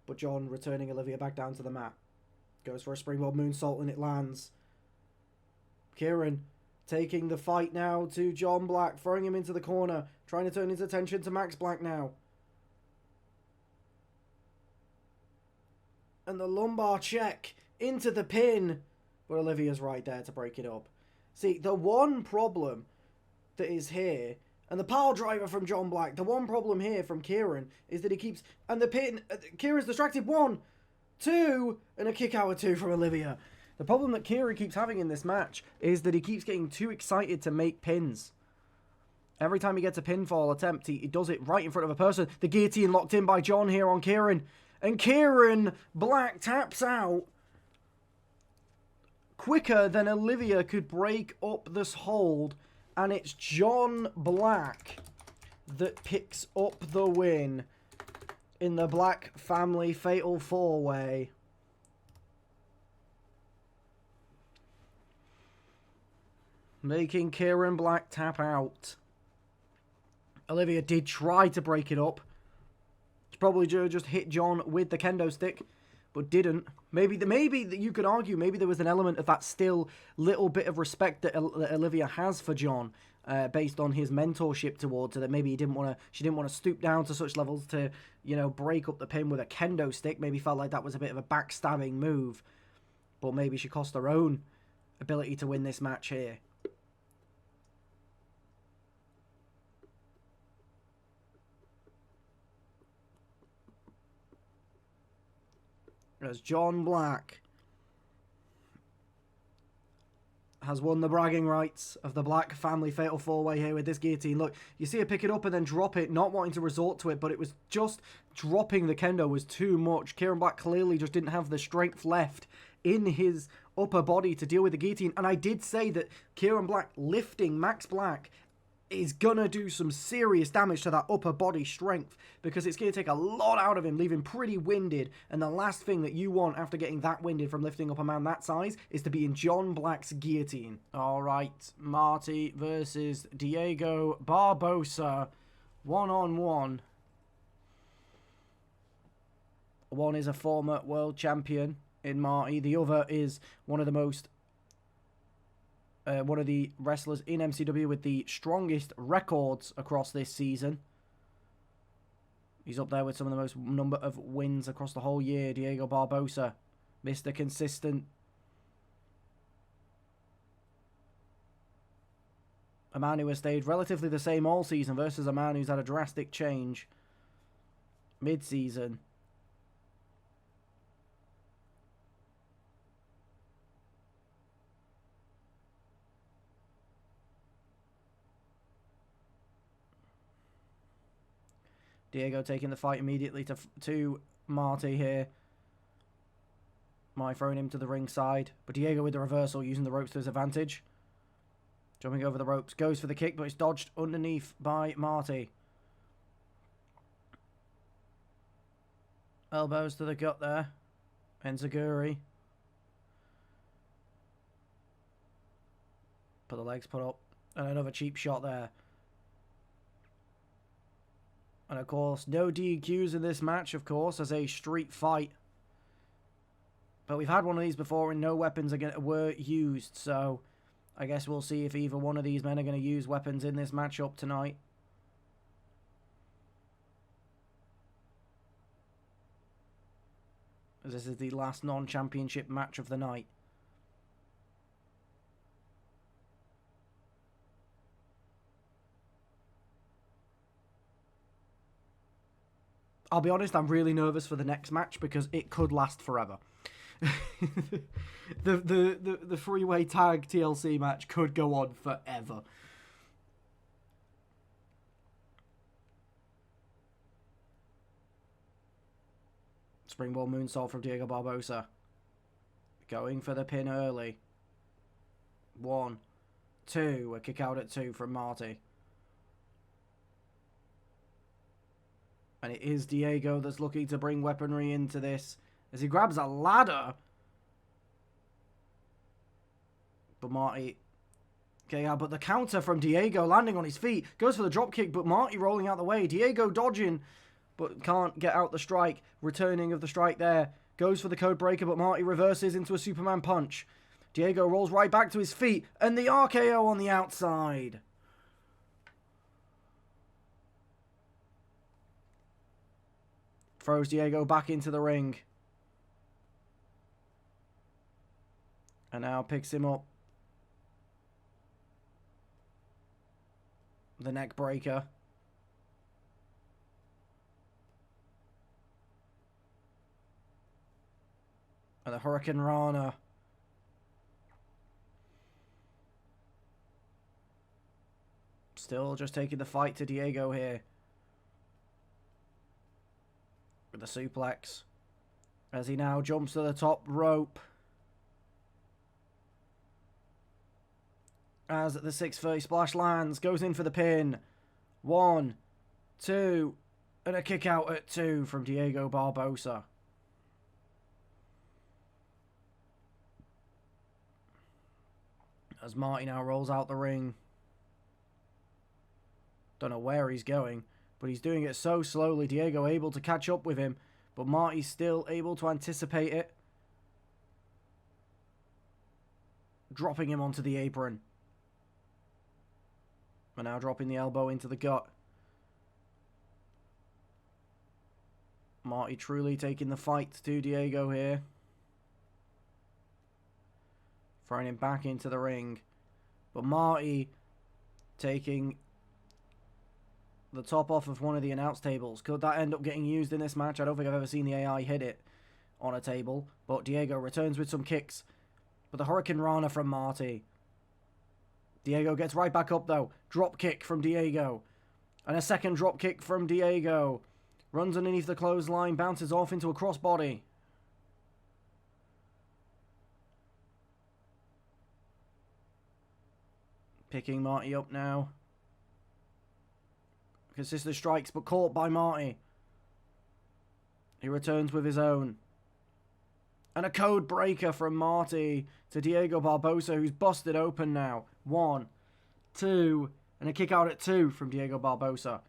But John returning Olivia back down to the mat. Goes for a springboard moonsault and it lands. Kieran taking the fight now to John Black. Throwing him into the corner. Trying to turn his attention to Max Black now. And the lumbar check into the pin. But Olivia's right there to break it up. See, the one problem that is here, and the pile driver from John Black, the one problem here from Kieran is that he keeps, and the pin, Kieran's distracted. 1, 2, and a kick out of 2 from Olivia. The problem that Kieran keeps having in this match is that he keeps getting too excited to make pins. Every time he gets a pinfall attempt, he does it right in front of a person. The guillotine locked in by John here on Kieran. And Kieran Black taps out quicker than Olivia could break up this hold, and it's John Black that picks up the win in the Black Family Fatal 4-Way. Making Kieran Black tap out. Olivia did try to break it up. She probably just hit John with the kendo stick, but didn't. Maybe you could argue maybe there was an element of that still little bit of respect that Olivia has for John, based on his mentorship towards her. That maybe she didn't want to stoop down to such levels to, you know, break up the pin with a kendo stick. Maybe felt like that was a bit of a backstabbing move, but maybe she cost her own ability to win this match here. As John Black has won the bragging rights of the Black Family Fatal 4-Way here with this guillotine. Look, you see her pick it up and then drop it, not wanting to resort to it, but it was just dropping the kendo was too much. Kieran Black clearly just didn't have the strength left in his upper body to deal with the guillotine. And I did say that Kieran Black lifting Max Black is going to do some serious damage to that upper body strength, because it's going to take a lot out of him, leave him pretty winded. And the last thing that you want after getting that winded from lifting up a man that size is to be in John Black's guillotine. All right, Marty versus Diego Barbosa, 1-on-1. One is a former world champion in Marty. The other is one of the most one of the wrestlers in MCW with the strongest records across this season. He's up there with some of the most number of wins across the whole year. Diego Barbosa, Mr. Consistent. A man who has stayed relatively the same all season versus a man who's had a drastic change mid-season. Diego taking the fight immediately to Marty here. Marty throwing him to the ringside. But Diego with the reversal, using the ropes to his advantage. Jumping over the ropes. Goes for the kick, but it's dodged underneath by Marty. Elbows to the gut there. Enziguri. Put the legs put up. And another cheap shot there. And of course, no DQs in this match, of course, as a street fight. But we've had one of these before and no weapons were used. So I guess we'll see if either one of these men are going to use weapons in this matchup tonight. As this is the last non-championship match of the night. I'll be honest, I'm really nervous for the next match because it could last forever. the three-way tag TLC match could go on forever. Springboard moonsault from Diego Barbosa. Going for the pin early. 1, 2. A kick out at 2 from Marty. And it is Diego that's looking to bring weaponry into this as he grabs a ladder. But Marty... Okay, but the counter from Diego landing on his feet. Goes for the dropkick, but Marty rolling out the way. Diego dodging, but can't get out the strike. Returning of the strike there. Goes for the code breaker, but Marty reverses into a Superman punch. Diego rolls right back to his feet. And the RKO on the outside. Throws Diego back into the ring. And now picks him up. The neck breaker. And the Hurricane Rana. Still just taking the fight to Diego here. With the suplex. As he now jumps to the top rope. As the 630 splash lands. Goes in for the pin. 1, 2. And a kick out at 2 from Diego Barbosa. As Marty now rolls out the ring. Don't know where he's going. But he's doing it so slowly. Diego able to catch up with him. But Marty's still able to anticipate it. Dropping him onto the apron. And now dropping the elbow into the gut. Marty truly taking the fight to Diego here. Throwing him back into the ring. But Marty taking the top off of one of the announce tables. Could that end up getting used in this match? I don't think I've ever seen the AI hit it on a table. But Diego returns with some kicks. But the Hurricane Rana from Marty. Diego gets right back up though. Drop kick from Diego. And a second drop kick from Diego. Runs underneath the clothesline. Bounces off into a crossbody. Picking Marty up now. Consistent strikes, but caught by Marty. He returns with his own. And a code breaker from Marty to Diego Barbosa, who's busted open now. 1, 2, and a kick out at 2 from Diego Barbosa.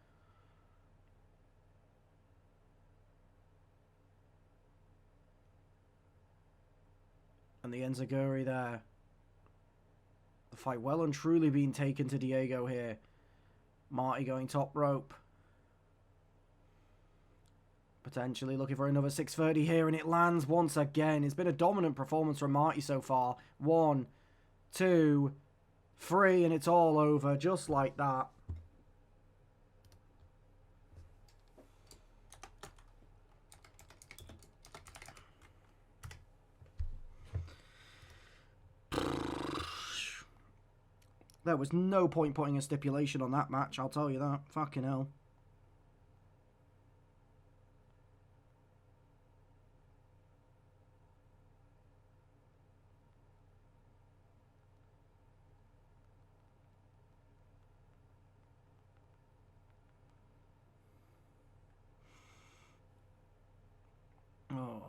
And the Enziguri there. The fight well and truly being taken to Diego here. Marty going top rope. Potentially looking for another 630 here, and it lands once again. It's been a dominant performance from Marty so far. 1, 2, 3, and it's all over just like that. There was no point putting a stipulation on that match, I'll tell you that. Fucking hell. Oh.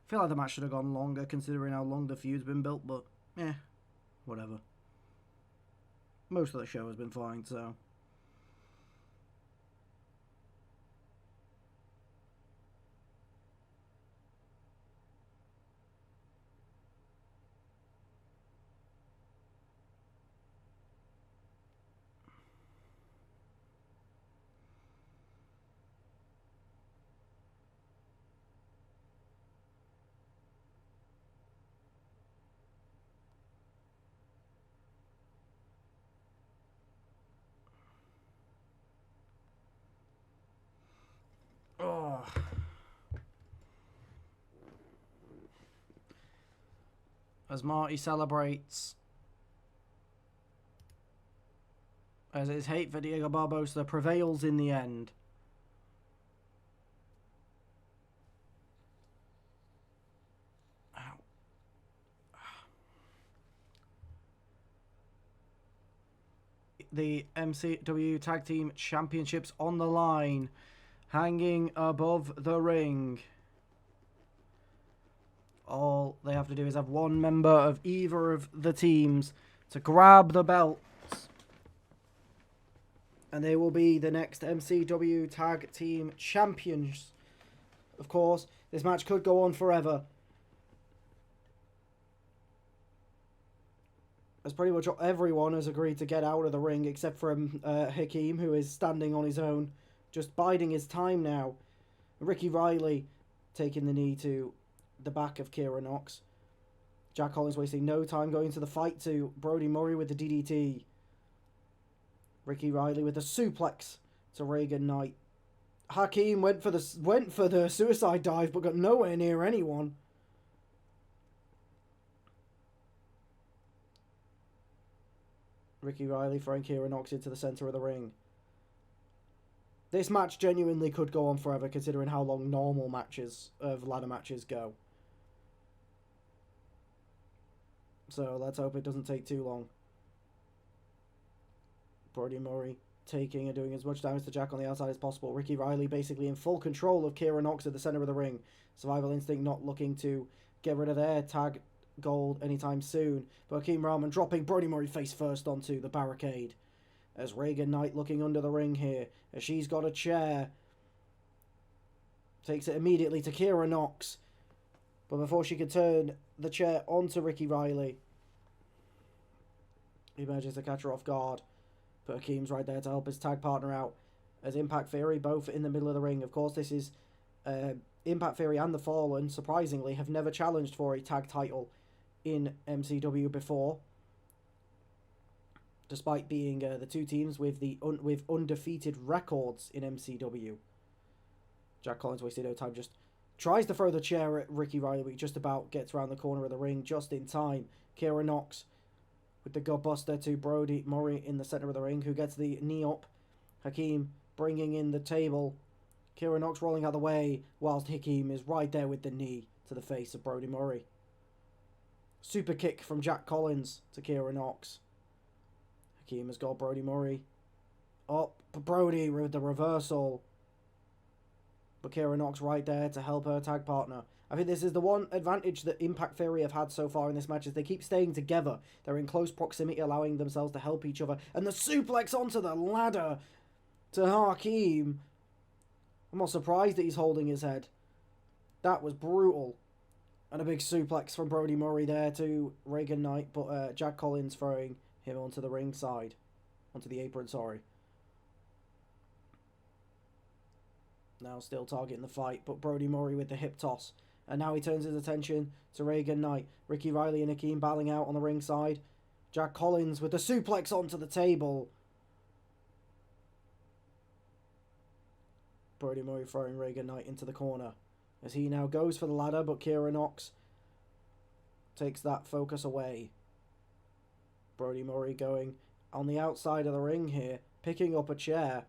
I feel like the match should have gone longer considering how long the feud's been built, but whatever. Most of the show has been fine, so. Oh. As Marty celebrates, as his hate for Diego Barbosa prevails in the end. Ow. The MCW Tag Team Championships on the line, hanging above the ring. All they have to do is have one member of either of the teams to grab the belts. And they will be the next MCW Tag Team Champions. Of course, this match could go on forever, as pretty much everyone has agreed to get out of the ring except for Hakeem, who is standing on his own, just biding his time now. Ricky Riley taking the knee to the back of Kira Nox. Jack Collins wasting no time going to the fight to Brody Murray with the DDT. Ricky Riley with the suplex to Reagan Knight. Hakeem went for the suicide dive but got nowhere near anyone. Ricky Riley throwing Kira Nox into the center of the ring. This match genuinely could go on forever considering how long normal matches of ladder matches go. So let's hope it doesn't take too long. Brody Murray taking and doing as much damage to Jack on the outside as possible. Ricky Riley basically in full control of Kira Nox at the center of the ring. Survival Instinct not looking to get rid of their tag gold anytime soon. But Hakeem Rahman dropping Brody Murray face first onto the barricade. As Reagan Knight looking under the ring here. As she's got a chair. Takes it immediately to Kira Nox. But before she can turn the chair onto Ricky Riley, he manages to catch her off guard. But Hakeem's right there to help his tag partner out. As Impact Theory both in the middle of the ring. Of course, this is Impact Theory and The Fallen, surprisingly, have never challenged for a tag title in MCW before. Despite being the two teams with with undefeated records in MCW. Jack Collins wasted no time, just tries to throw the chair at Ricky Riley, but he just about gets around the corner of the ring just in time. Kira Nox with the gutbuster to Brody Murray in the center of the ring, who gets the knee up. Hakeem bringing in the table. Kira Nox rolling out of the way, whilst Hakeem is right there with the knee to the face of Brody Murray. Super kick from Jack Collins to Kira Nox. Hakeem has got Brody Murray up. Brody with the reversal. But Kira Nox right there to help her tag partner. I think this is the one advantage that Impact Theory have had so far in this match, is they keep staying together. They're in close proximity, allowing themselves to help each other. And the suplex onto the ladder to Hakeem. I'm not surprised that he's holding his head. That was brutal. And a big suplex from Brody Murray there to Reagan Knight. But Jack Collins throwing him onto the ring side. Onto the apron, sorry. Now still targeting the fight, but Brody Murray with the hip toss. And now he turns his attention to Reagan Knight. Ricky Riley and Hakeem battling out on the ringside. Jack Collins with the suplex onto the table. Brody Murray throwing Reagan Knight into the corner. As he now goes for the ladder, but Kira Knox takes that focus away. Brody Murray going on the outside of the ring here, picking up a chair.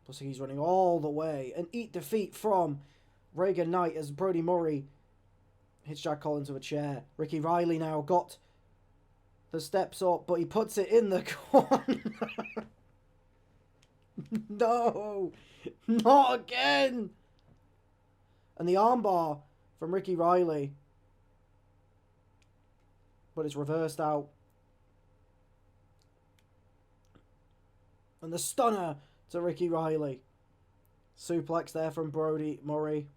Plus he's running all the way. An eat defeat from Reagan Knight as Brody Murray hits Jack Collins with a chair. Ricky Riley now got the steps up, but he puts it in the corner. No, not again. And the armbar from Ricky Riley, but it's reversed out. And the stunner to Ricky Riley. Suplex there from Brody Murray.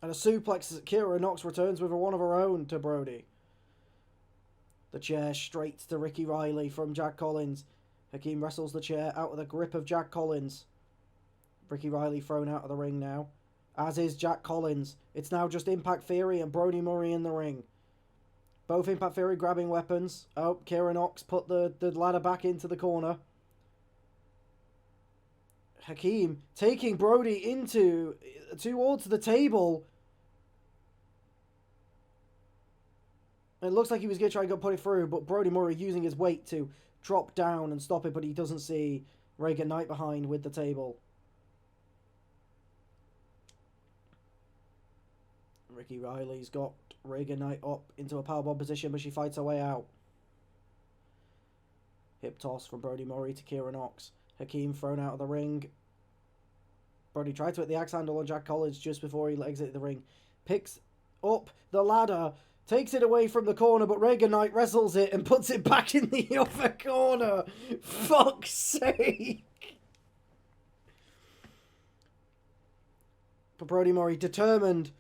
And a suplex as Kira Knox returns with one of her own to Brody. The chair straight to Ricky Riley from Jack Collins. Hakeem wrestles the chair out of the grip of Jack Collins. Ricky Riley thrown out of the ring now. As is Jack Collins. It's now just Impact Theory and Brody Murray in the ring. Both Impact Theory grabbing weapons. Oh, Kira Knox put the ladder back into the corner. Hakeem taking Brody towards the table. It looks like he was going to try and put it through, but Brody Murray using his weight to drop down and stop it, but he doesn't see Reagan Knight behind with the table. Ricky Riley's got Reagan Knight up into a powerbomb position, but she fights her way out. Hip toss from Brody Murray to Kira Knox. Hakeem thrown out of the ring. Brody tried to hit the axe handle on Jack Collins just before he exited the ring. Picks up the ladder. Takes it away from the corner, but Reagan Knight wrestles it and puts it back in the other corner. Fuck's sake. But Brody Murray, determined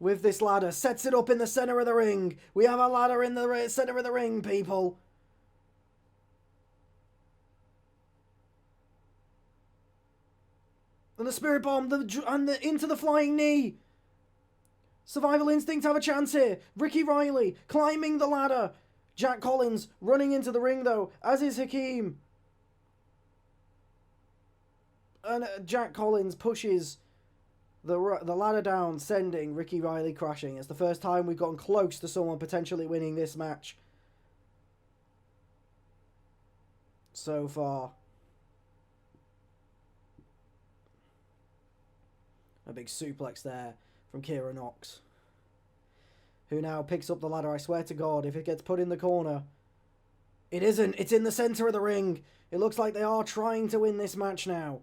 with this ladder, sets it up in the center of the ring. We have a ladder in the center of the ring, people. And the Spirit Bomb, into the flying knee. Survival Instinct have a chance here. Ricky Riley climbing the ladder. Jack Collins running into the ring though, as is Hakeem. And Jack Collins pushes the ladder down, sending Ricky Riley crashing. It's the first time we've gotten close to someone potentially winning this match so far. A big suplex there from Kira Knox, who now picks up the ladder. I swear to God, if it gets put in the corner... It isn't. It's in the centre of the ring. It looks like they are trying to win this match now.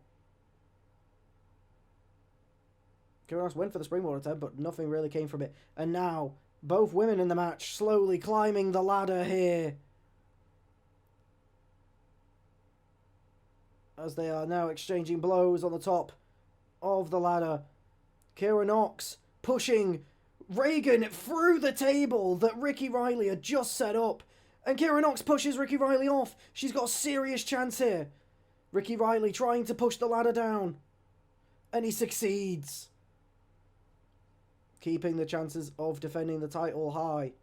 Kira Knox went for the springboard attempt, but nothing really came from it. And now, both women in the match slowly climbing the ladder here, as they are now exchanging blows on the top of the ladder. Kira Knox pushing Reagan through the table that Ricky Riley had just set up. And Kira Knox pushes Ricky Riley off. She's got a serious chance here. Ricky Riley trying to push the ladder down. And he succeeds, keeping the chances of defending the title high,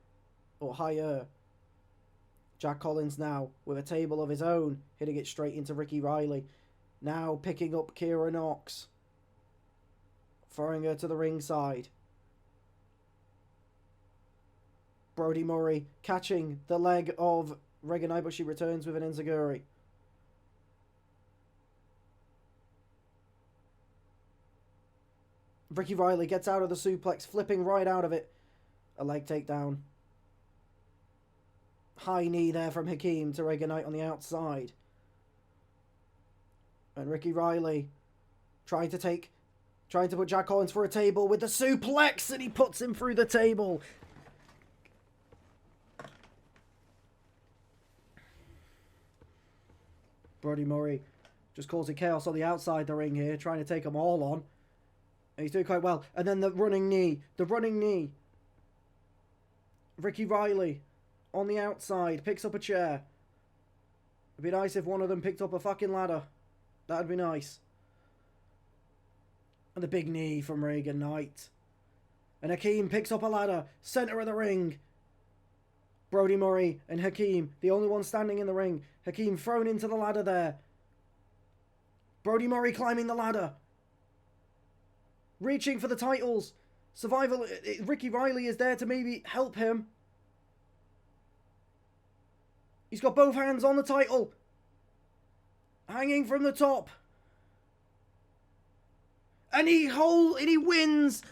or higher. Jack Collins now with a table of his own, hitting it straight into Ricky Riley. Now picking up Kira Knox, throwing her to the ringside. Brody Murray catching the leg of Reagan Knight, but she returns with an enziguri. Ricky Riley gets out of the suplex, flipping right out of it. A leg takedown. High knee there from Hakeem to Reagan Knight on the outside. And Ricky Riley trying to put Jack Collins for a table with the suplex, and he puts him through the table. Brody Murray just causing chaos on the outside the ring here, trying to take them all on. And he's doing quite well. And then the running knee. Ricky Riley on the outside picks up a chair. It'd be nice if one of them picked up a fucking ladder. That'd be nice. And the big knee from Reagan Knight. And Hakeem picks up a ladder. Center of the ring. Brody Murray and Hakeem, the only one standing in the ring. Hakeem thrown into the ladder there. Brody Murray climbing the ladder. Reaching for the titles. Survival. Ricky Riley is there to maybe help him. He's got both hands on the title. Hanging from the top. And he wins.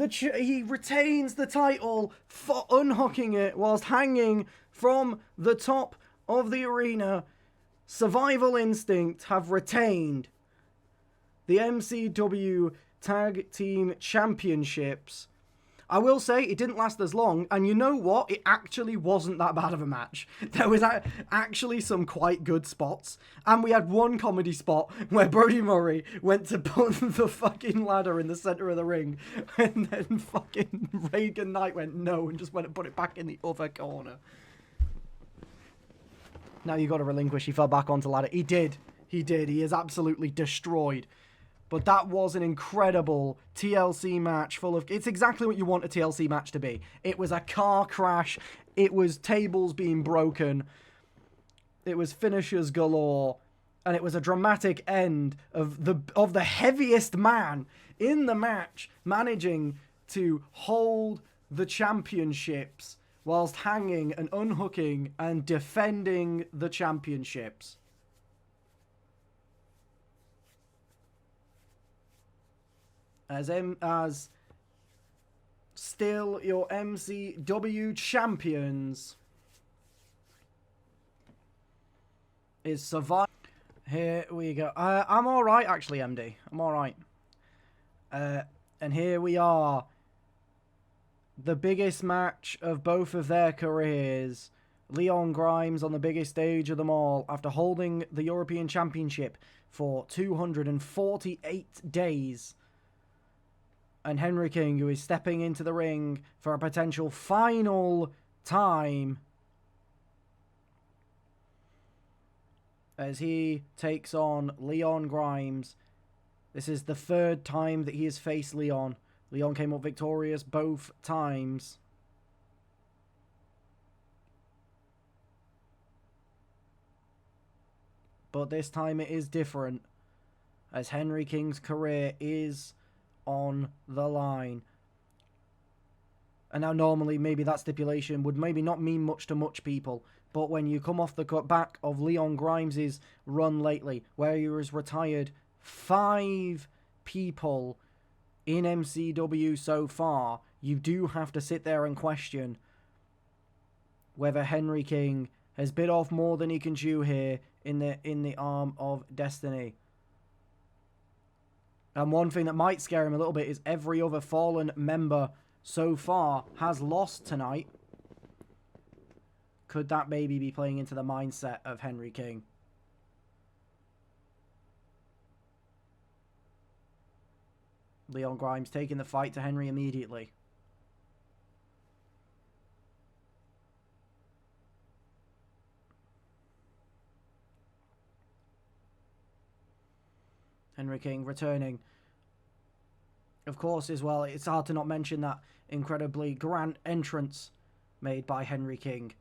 He retains the title for unhooking it whilst hanging from the top of the arena. Survival Instinct have retained the MCW Tag Team Championships. I will say it didn't last as long, and you know what? It actually wasn't that bad of a match. There was actually some quite good spots, and we had one comedy spot where Brody Murray went to put the fucking ladder in the center of the ring, and then fucking Reagan Knight went no and just went and put it back in the other corner. Now you got to relinquish. He fell back onto the ladder. He did. He is absolutely destroyed. But that was an incredible TLC match full of... It's exactly what you want a TLC match to be. It was a car crash. It was tables being broken. It was finishers galore. And it was a dramatic end of the heaviest man in the match managing to hold the championships whilst hanging and unhooking and defending the championships. As still your MCW champions is Survivor. Here we go. I'm all right, actually, MD. I'm all right. And here we are. The biggest match of both of their careers. Leon Grimes on the biggest stage of them all after holding the European Championship for 248 days. And Henry King, who is stepping into the ring for a potential final time as he takes on Leon Grimes. This is the third time that he has faced Leon. Leon came up victorious both times. But this time it is different, as Henry King's career is on the line. And now normally maybe that stipulation would maybe not mean much to much people, but when you come off the back of Leon Grimes' run lately, where he has retired 5 people in MCW so far, you do have to sit there and question whether Henry King has bit off more than he can chew here in the arm of destiny. And one thing that might scare him a little bit is every other Fallen member so far has lost tonight. Could that maybe be playing into the mindset of Henry King? Leon Grimes taking the fight to Henry immediately. Henry King returning. Of course, as well, it's hard to not mention that incredibly grand entrance made by Henry King.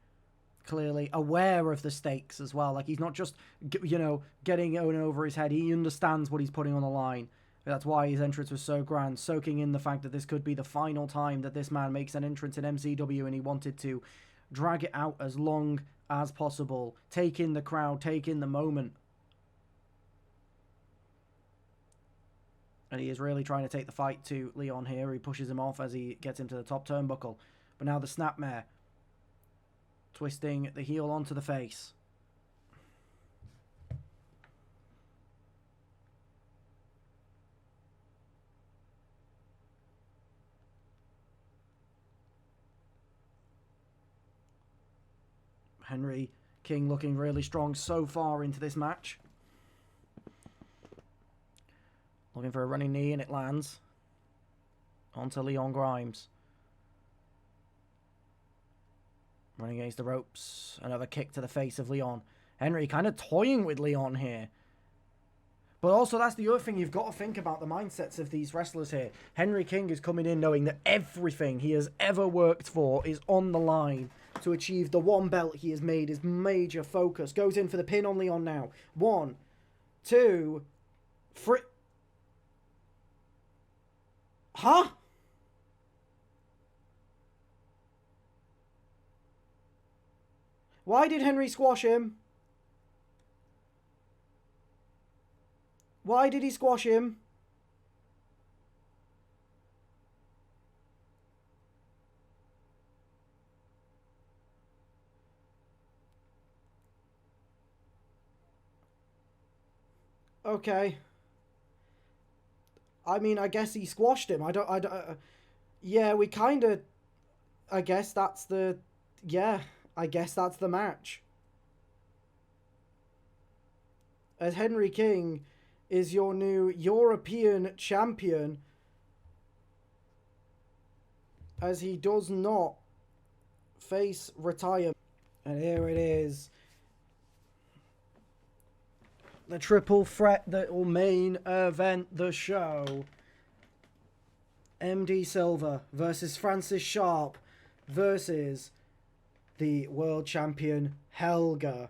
Clearly aware of the stakes as well. Like, he's not just, you know, getting it over his head. He understands what he's putting on the line. That's why his entrance was so grand, soaking in the fact that this could be the final time that this man makes an entrance in MCW, and he wanted to drag it out as long as possible. Take in the crowd, take in the moment. And he is really trying to take the fight to Leon here. He pushes him off as he gets him to the top turnbuckle. But now the snapmare. Twisting the heel onto the face. Henry King looking really strong so far into this match. Looking for a running knee, and it lands onto Leon Grimes. Running against the ropes. Another kick to the face of Leon. Henry kind of toying with Leon here. But also, that's the other thing you've got to think about the mindsets of these wrestlers here. Henry King is coming in knowing that everything he has ever worked for is on the line to achieve the one belt he has made his major focus. Goes in for the pin on Leon now. 1, 2, 3. Huh? Why did Henry squash him? Why did he squash him? Okay. I mean, I guess he squashed him. Yeah, we kind of... I guess that's the... Yeah, I guess that's the match. As Henry King is your new European champion, as he does not face retirement. And here it is. The triple threat that will main event the show. MD Silver versus Francis Sharp versus the world champion Helga.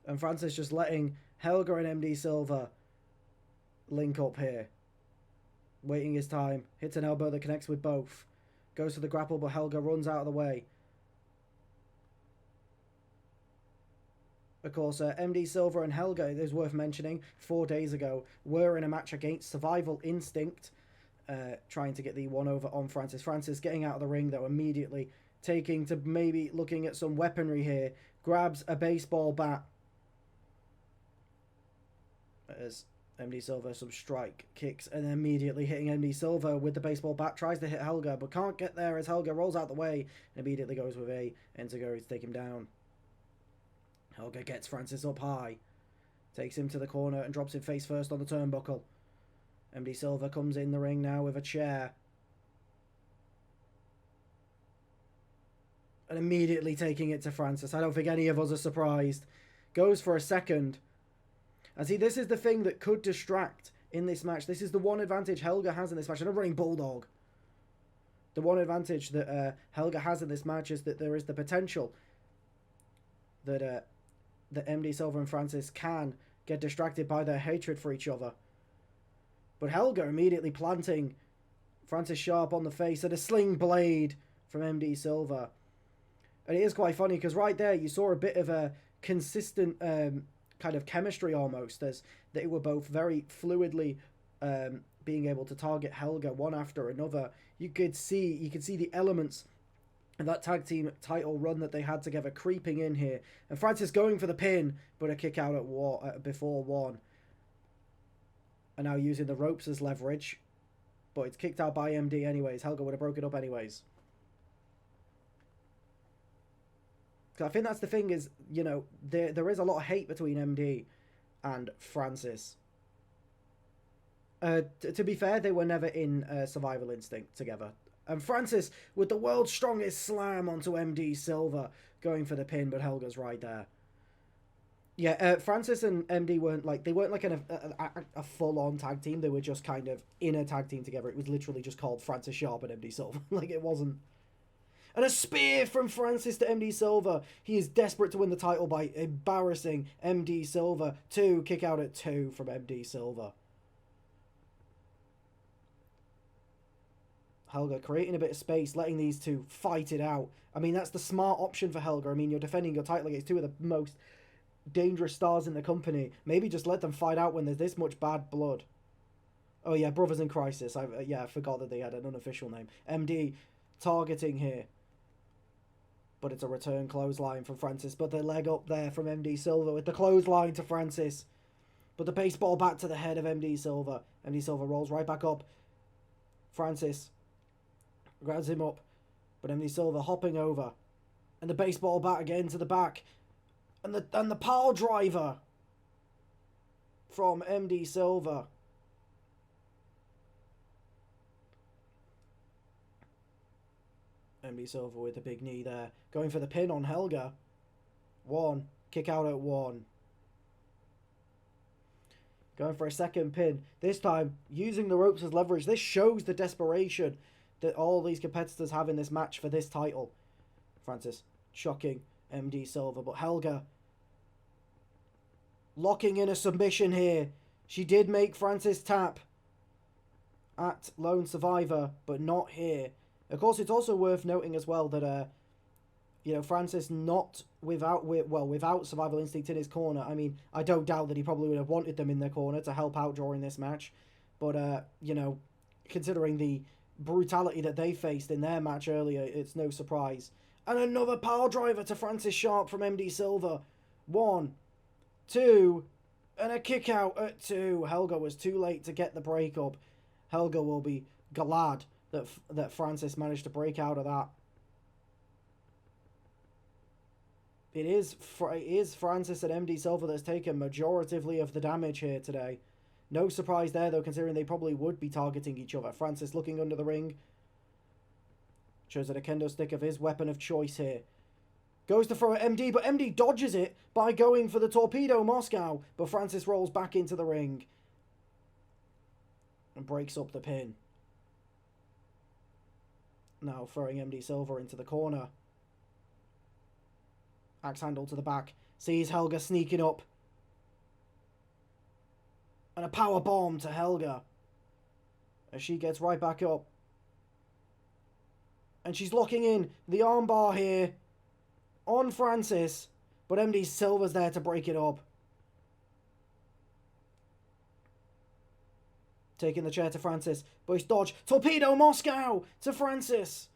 And Francis just letting Helga and MD Silver link up here. Waiting his time. Hits an elbow that connects with both. Goes for the grapple, but Helga runs out of the way. Of course, MD Silver and Helga, it is worth mentioning, 4 days ago, were in a match against Survival Instinct, trying to get the one over on Francis. Francis getting out of the ring, though, immediately taking to maybe looking at some weaponry here. Grabs a baseball bat. As MD Silver, some strike kicks, and then immediately hitting MD Silver with the baseball bat. Tries to hit Helga, but can't get there as Helga rolls out the way and immediately goes with a enziguri to take him down. Helga gets Francis up high, takes him to the corner and drops him face first on the turnbuckle. MD Silver comes in the ring now with a chair. And immediately taking it to Francis. I don't think any of us are surprised. Goes for a second. And see, this is the thing that could distract in this match. This is the one advantage Helga has in this match. And I'm running Bulldog. The one advantage that Helga has in this match is that there is the potential that MD Silver and Francis can get distracted by their hatred for each other. But Helga immediately planting Francis Sharp on the face and a sling blade from MD Silver. And it is quite funny because right there you saw a bit of a consistent kind of chemistry almost, as they were both very fluidly being able to target Helga one after another. You could see the elements of that tag team title run that they had together creeping in here. And Francis going for the pin, but a kick out at before 1. And now using the ropes as leverage. But it's kicked out by MD anyways. Helga would have broken up anyways. Because I think that's the thing is, you know, there is a lot of hate between MD and Francis. To be fair, they were never in Survival Instinct together. And Francis with the world's strongest slam onto MD Silver, going for the pin, but Helga's right there. Yeah, Francis and MD weren't like a full-on tag team. They were just kind of in a tag team together. It was literally just called Francis Sharp and MD Silver. Like, it wasn't. And a spear from Francis to MD Silver. He is desperate to win the title by embarrassing MD Silver. 2, kick out at 2 from MD Silver. Helga creating a bit of space, letting these two fight it out. I mean, that's the smart option for Helga. I mean, you're defending your title against two of the most dangerous stars in the company. Maybe just let them fight out when there's this much bad blood. Oh yeah, Brothers in Crisis. I forgot that they had an unofficial name. MD targeting here. But it's a return clothesline from Francis. But the leg up there from MD Silver with the clothesline to Francis. But the baseball bat to the head of MD Silver. MD Silver rolls right back up. Francis grabs him up. But MD Silver hopping over. And the baseball bat again to the back. And the pile driver from MD Silver. MD Silver with the big knee there. Going for the pin on Helga. 1, Kick out at 1. Going for a second pin. This time, using the ropes as leverage. This shows the desperation that all these competitors have in this match for this title. Francis shocking MD Silver. But Helga locking in a submission here. She did make Francis tap at Lone Survivor, but not here. Of course, it's also worth noting as well that, Francis not without Survival Instinct in his corner. I mean, I don't doubt that he probably would have wanted them in their corner to help out during this match. But, considering the brutality that they faced in their match earlier, it's no surprise. And another power driver to Francis Sharp from MD Silver. 1, 2, and a kick out at 2. Helga was too late to get the break up. Helga will be glad that Francis managed to break out of that. It is Francis and MD Silver that's taken majoritively of the damage here today. No surprise there, though, considering they probably would be targeting each other. Francis looking under the ring. Shows a kendo stick of his weapon of choice here. Goes to throw at MD, but MD dodges it by going for the Torpedo Moscow. But Francis rolls back into the ring and breaks up the pin. Now throwing MD Silver into the corner. Axe handle to the back. Sees Helga sneaking up. And a power bomb to Helga. As she gets right back up. And she's locking in the armbar here on Francis. But MD Silver's there to break it up. Taking the chair to Francis. But he's dodged. Torpedo Moscow to Francis.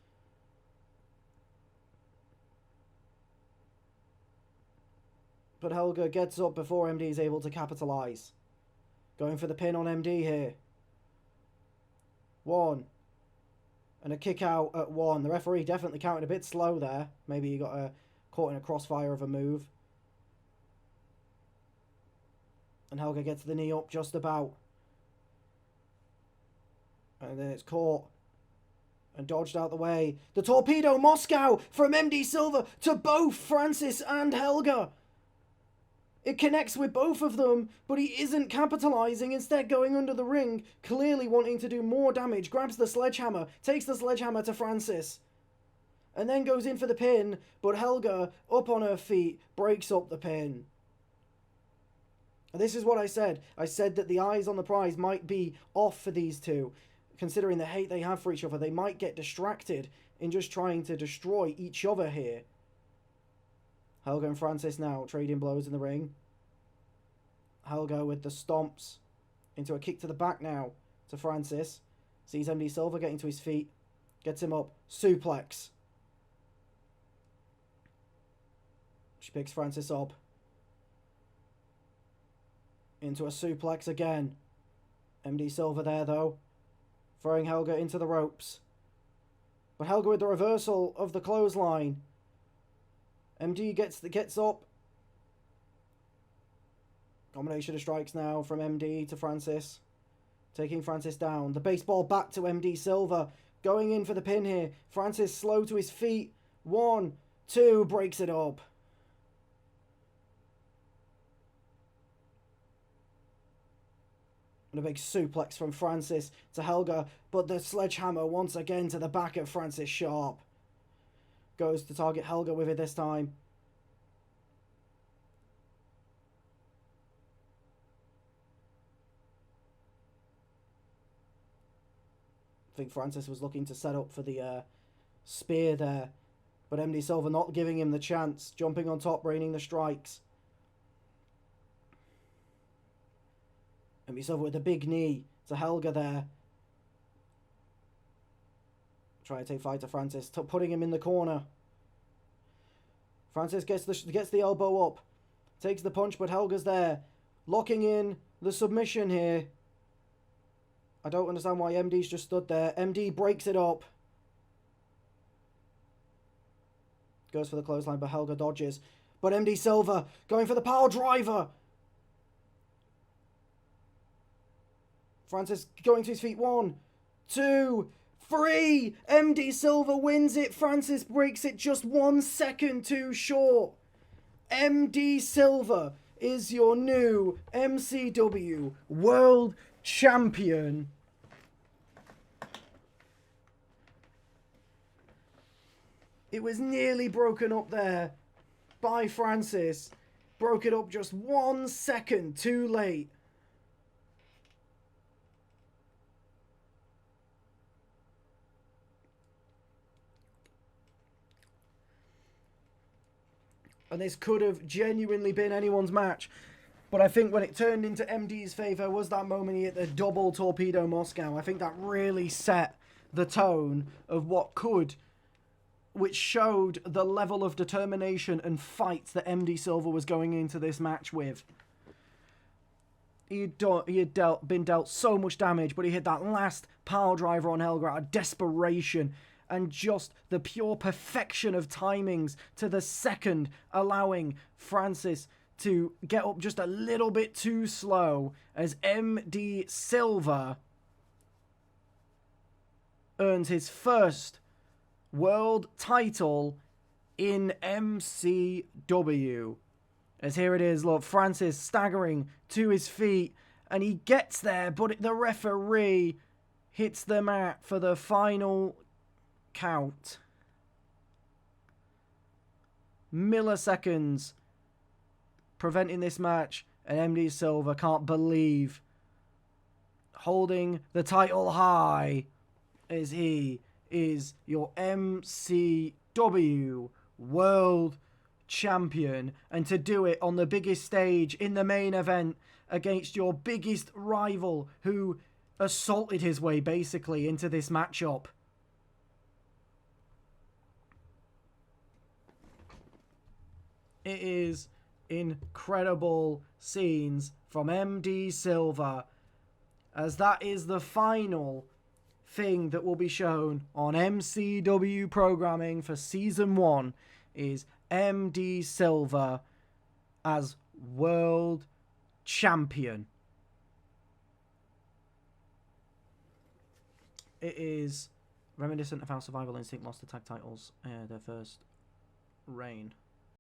But Helga gets up before MD is able to capitalise. Going for the pin on MD here. 1. And a kick out at 1. The referee definitely counted a bit slow there. Maybe he got caught in a crossfire of a move. And Helga gets the knee up just about. And then it's caught. And dodged out the way. The Torpedo Moscow from MD Silver to both Francis and Helga. It connects with both of them, but he isn't capitalising, instead going under the ring, clearly wanting to do more damage, grabs the sledgehammer, takes the sledgehammer to Francis, and then goes in for the pin, but Helga, up on her feet, breaks up the pin. And this is what I said. I said that the eyes on the prize might be off for these two, considering the hate they have for each other. They might get distracted in just trying to destroy each other here. Helga and Francis now trading blows in the ring. Helga with the stomps into a kick to the back now to Francis. Sees MD Silver getting to his feet. Gets him up. Suplex. She picks Francis up. Into a suplex again. MD Silver there though. Throwing Helga into the ropes. But Helga with the reversal of the clothesline. MD gets up. Combination of strikes now from MD to Francis. Taking Francis down. The baseball bat to MD Silver. Going in for the pin here. Francis slow to his feet. 1, 2, breaks it up. And a big suplex from Francis to Helga. But the sledgehammer once again to the back of Francis Sharp. Goes to target Helga with it this time. I think Francis was looking to set up for the spear there. But MD Silver not giving him the chance. Jumping on top, raining the strikes. MD Silver with a big knee to Helga there. Trying to take fight to Francis, putting him in the corner. Francis gets the elbow up. Takes the punch, but Helga's there. Locking in the submission here. I don't understand why MD's just stood there. MD breaks it up. Goes for the clothesline, but Helga dodges. But MD Silver going for the power driver. Francis going to his feet. 1, 2, 3. MD Silver wins it. Francis breaks it just 1 second too short. MD Silver is your new MCW World Champion. It was nearly broken up there by Francis. Broke it up just 1 second too late. And this could have genuinely been anyone's match. But I think when it turned into MD's favour was that moment he hit the double torpedo Moscow. I think that really set the tone of what could, which showed the level of determination and fight that MD Silver was going into this match with. He had been dealt so much damage, but he hit that last pile driver on Helga out of desperation. And just the pure perfection of timings to the second, allowing Francis to get up just a little bit too slow as MD Silver earns his first world title in MCW. As here it is, look, Francis staggering to his feet, and he gets there, but the referee hits the mat for the final count. Milliseconds preventing this match, and MD Silver can't believe holding the title high as he is your MCW World Champion, and to do it on the biggest stage in the main event against your biggest rival who assaulted his way basically into this matchup. It is incredible scenes from MD Silver, as that is the final thing that will be shown on MCW programming for Season 1 is MD Silver as World Champion. It is reminiscent of how Survival Instinct lost the tag titles their first reign.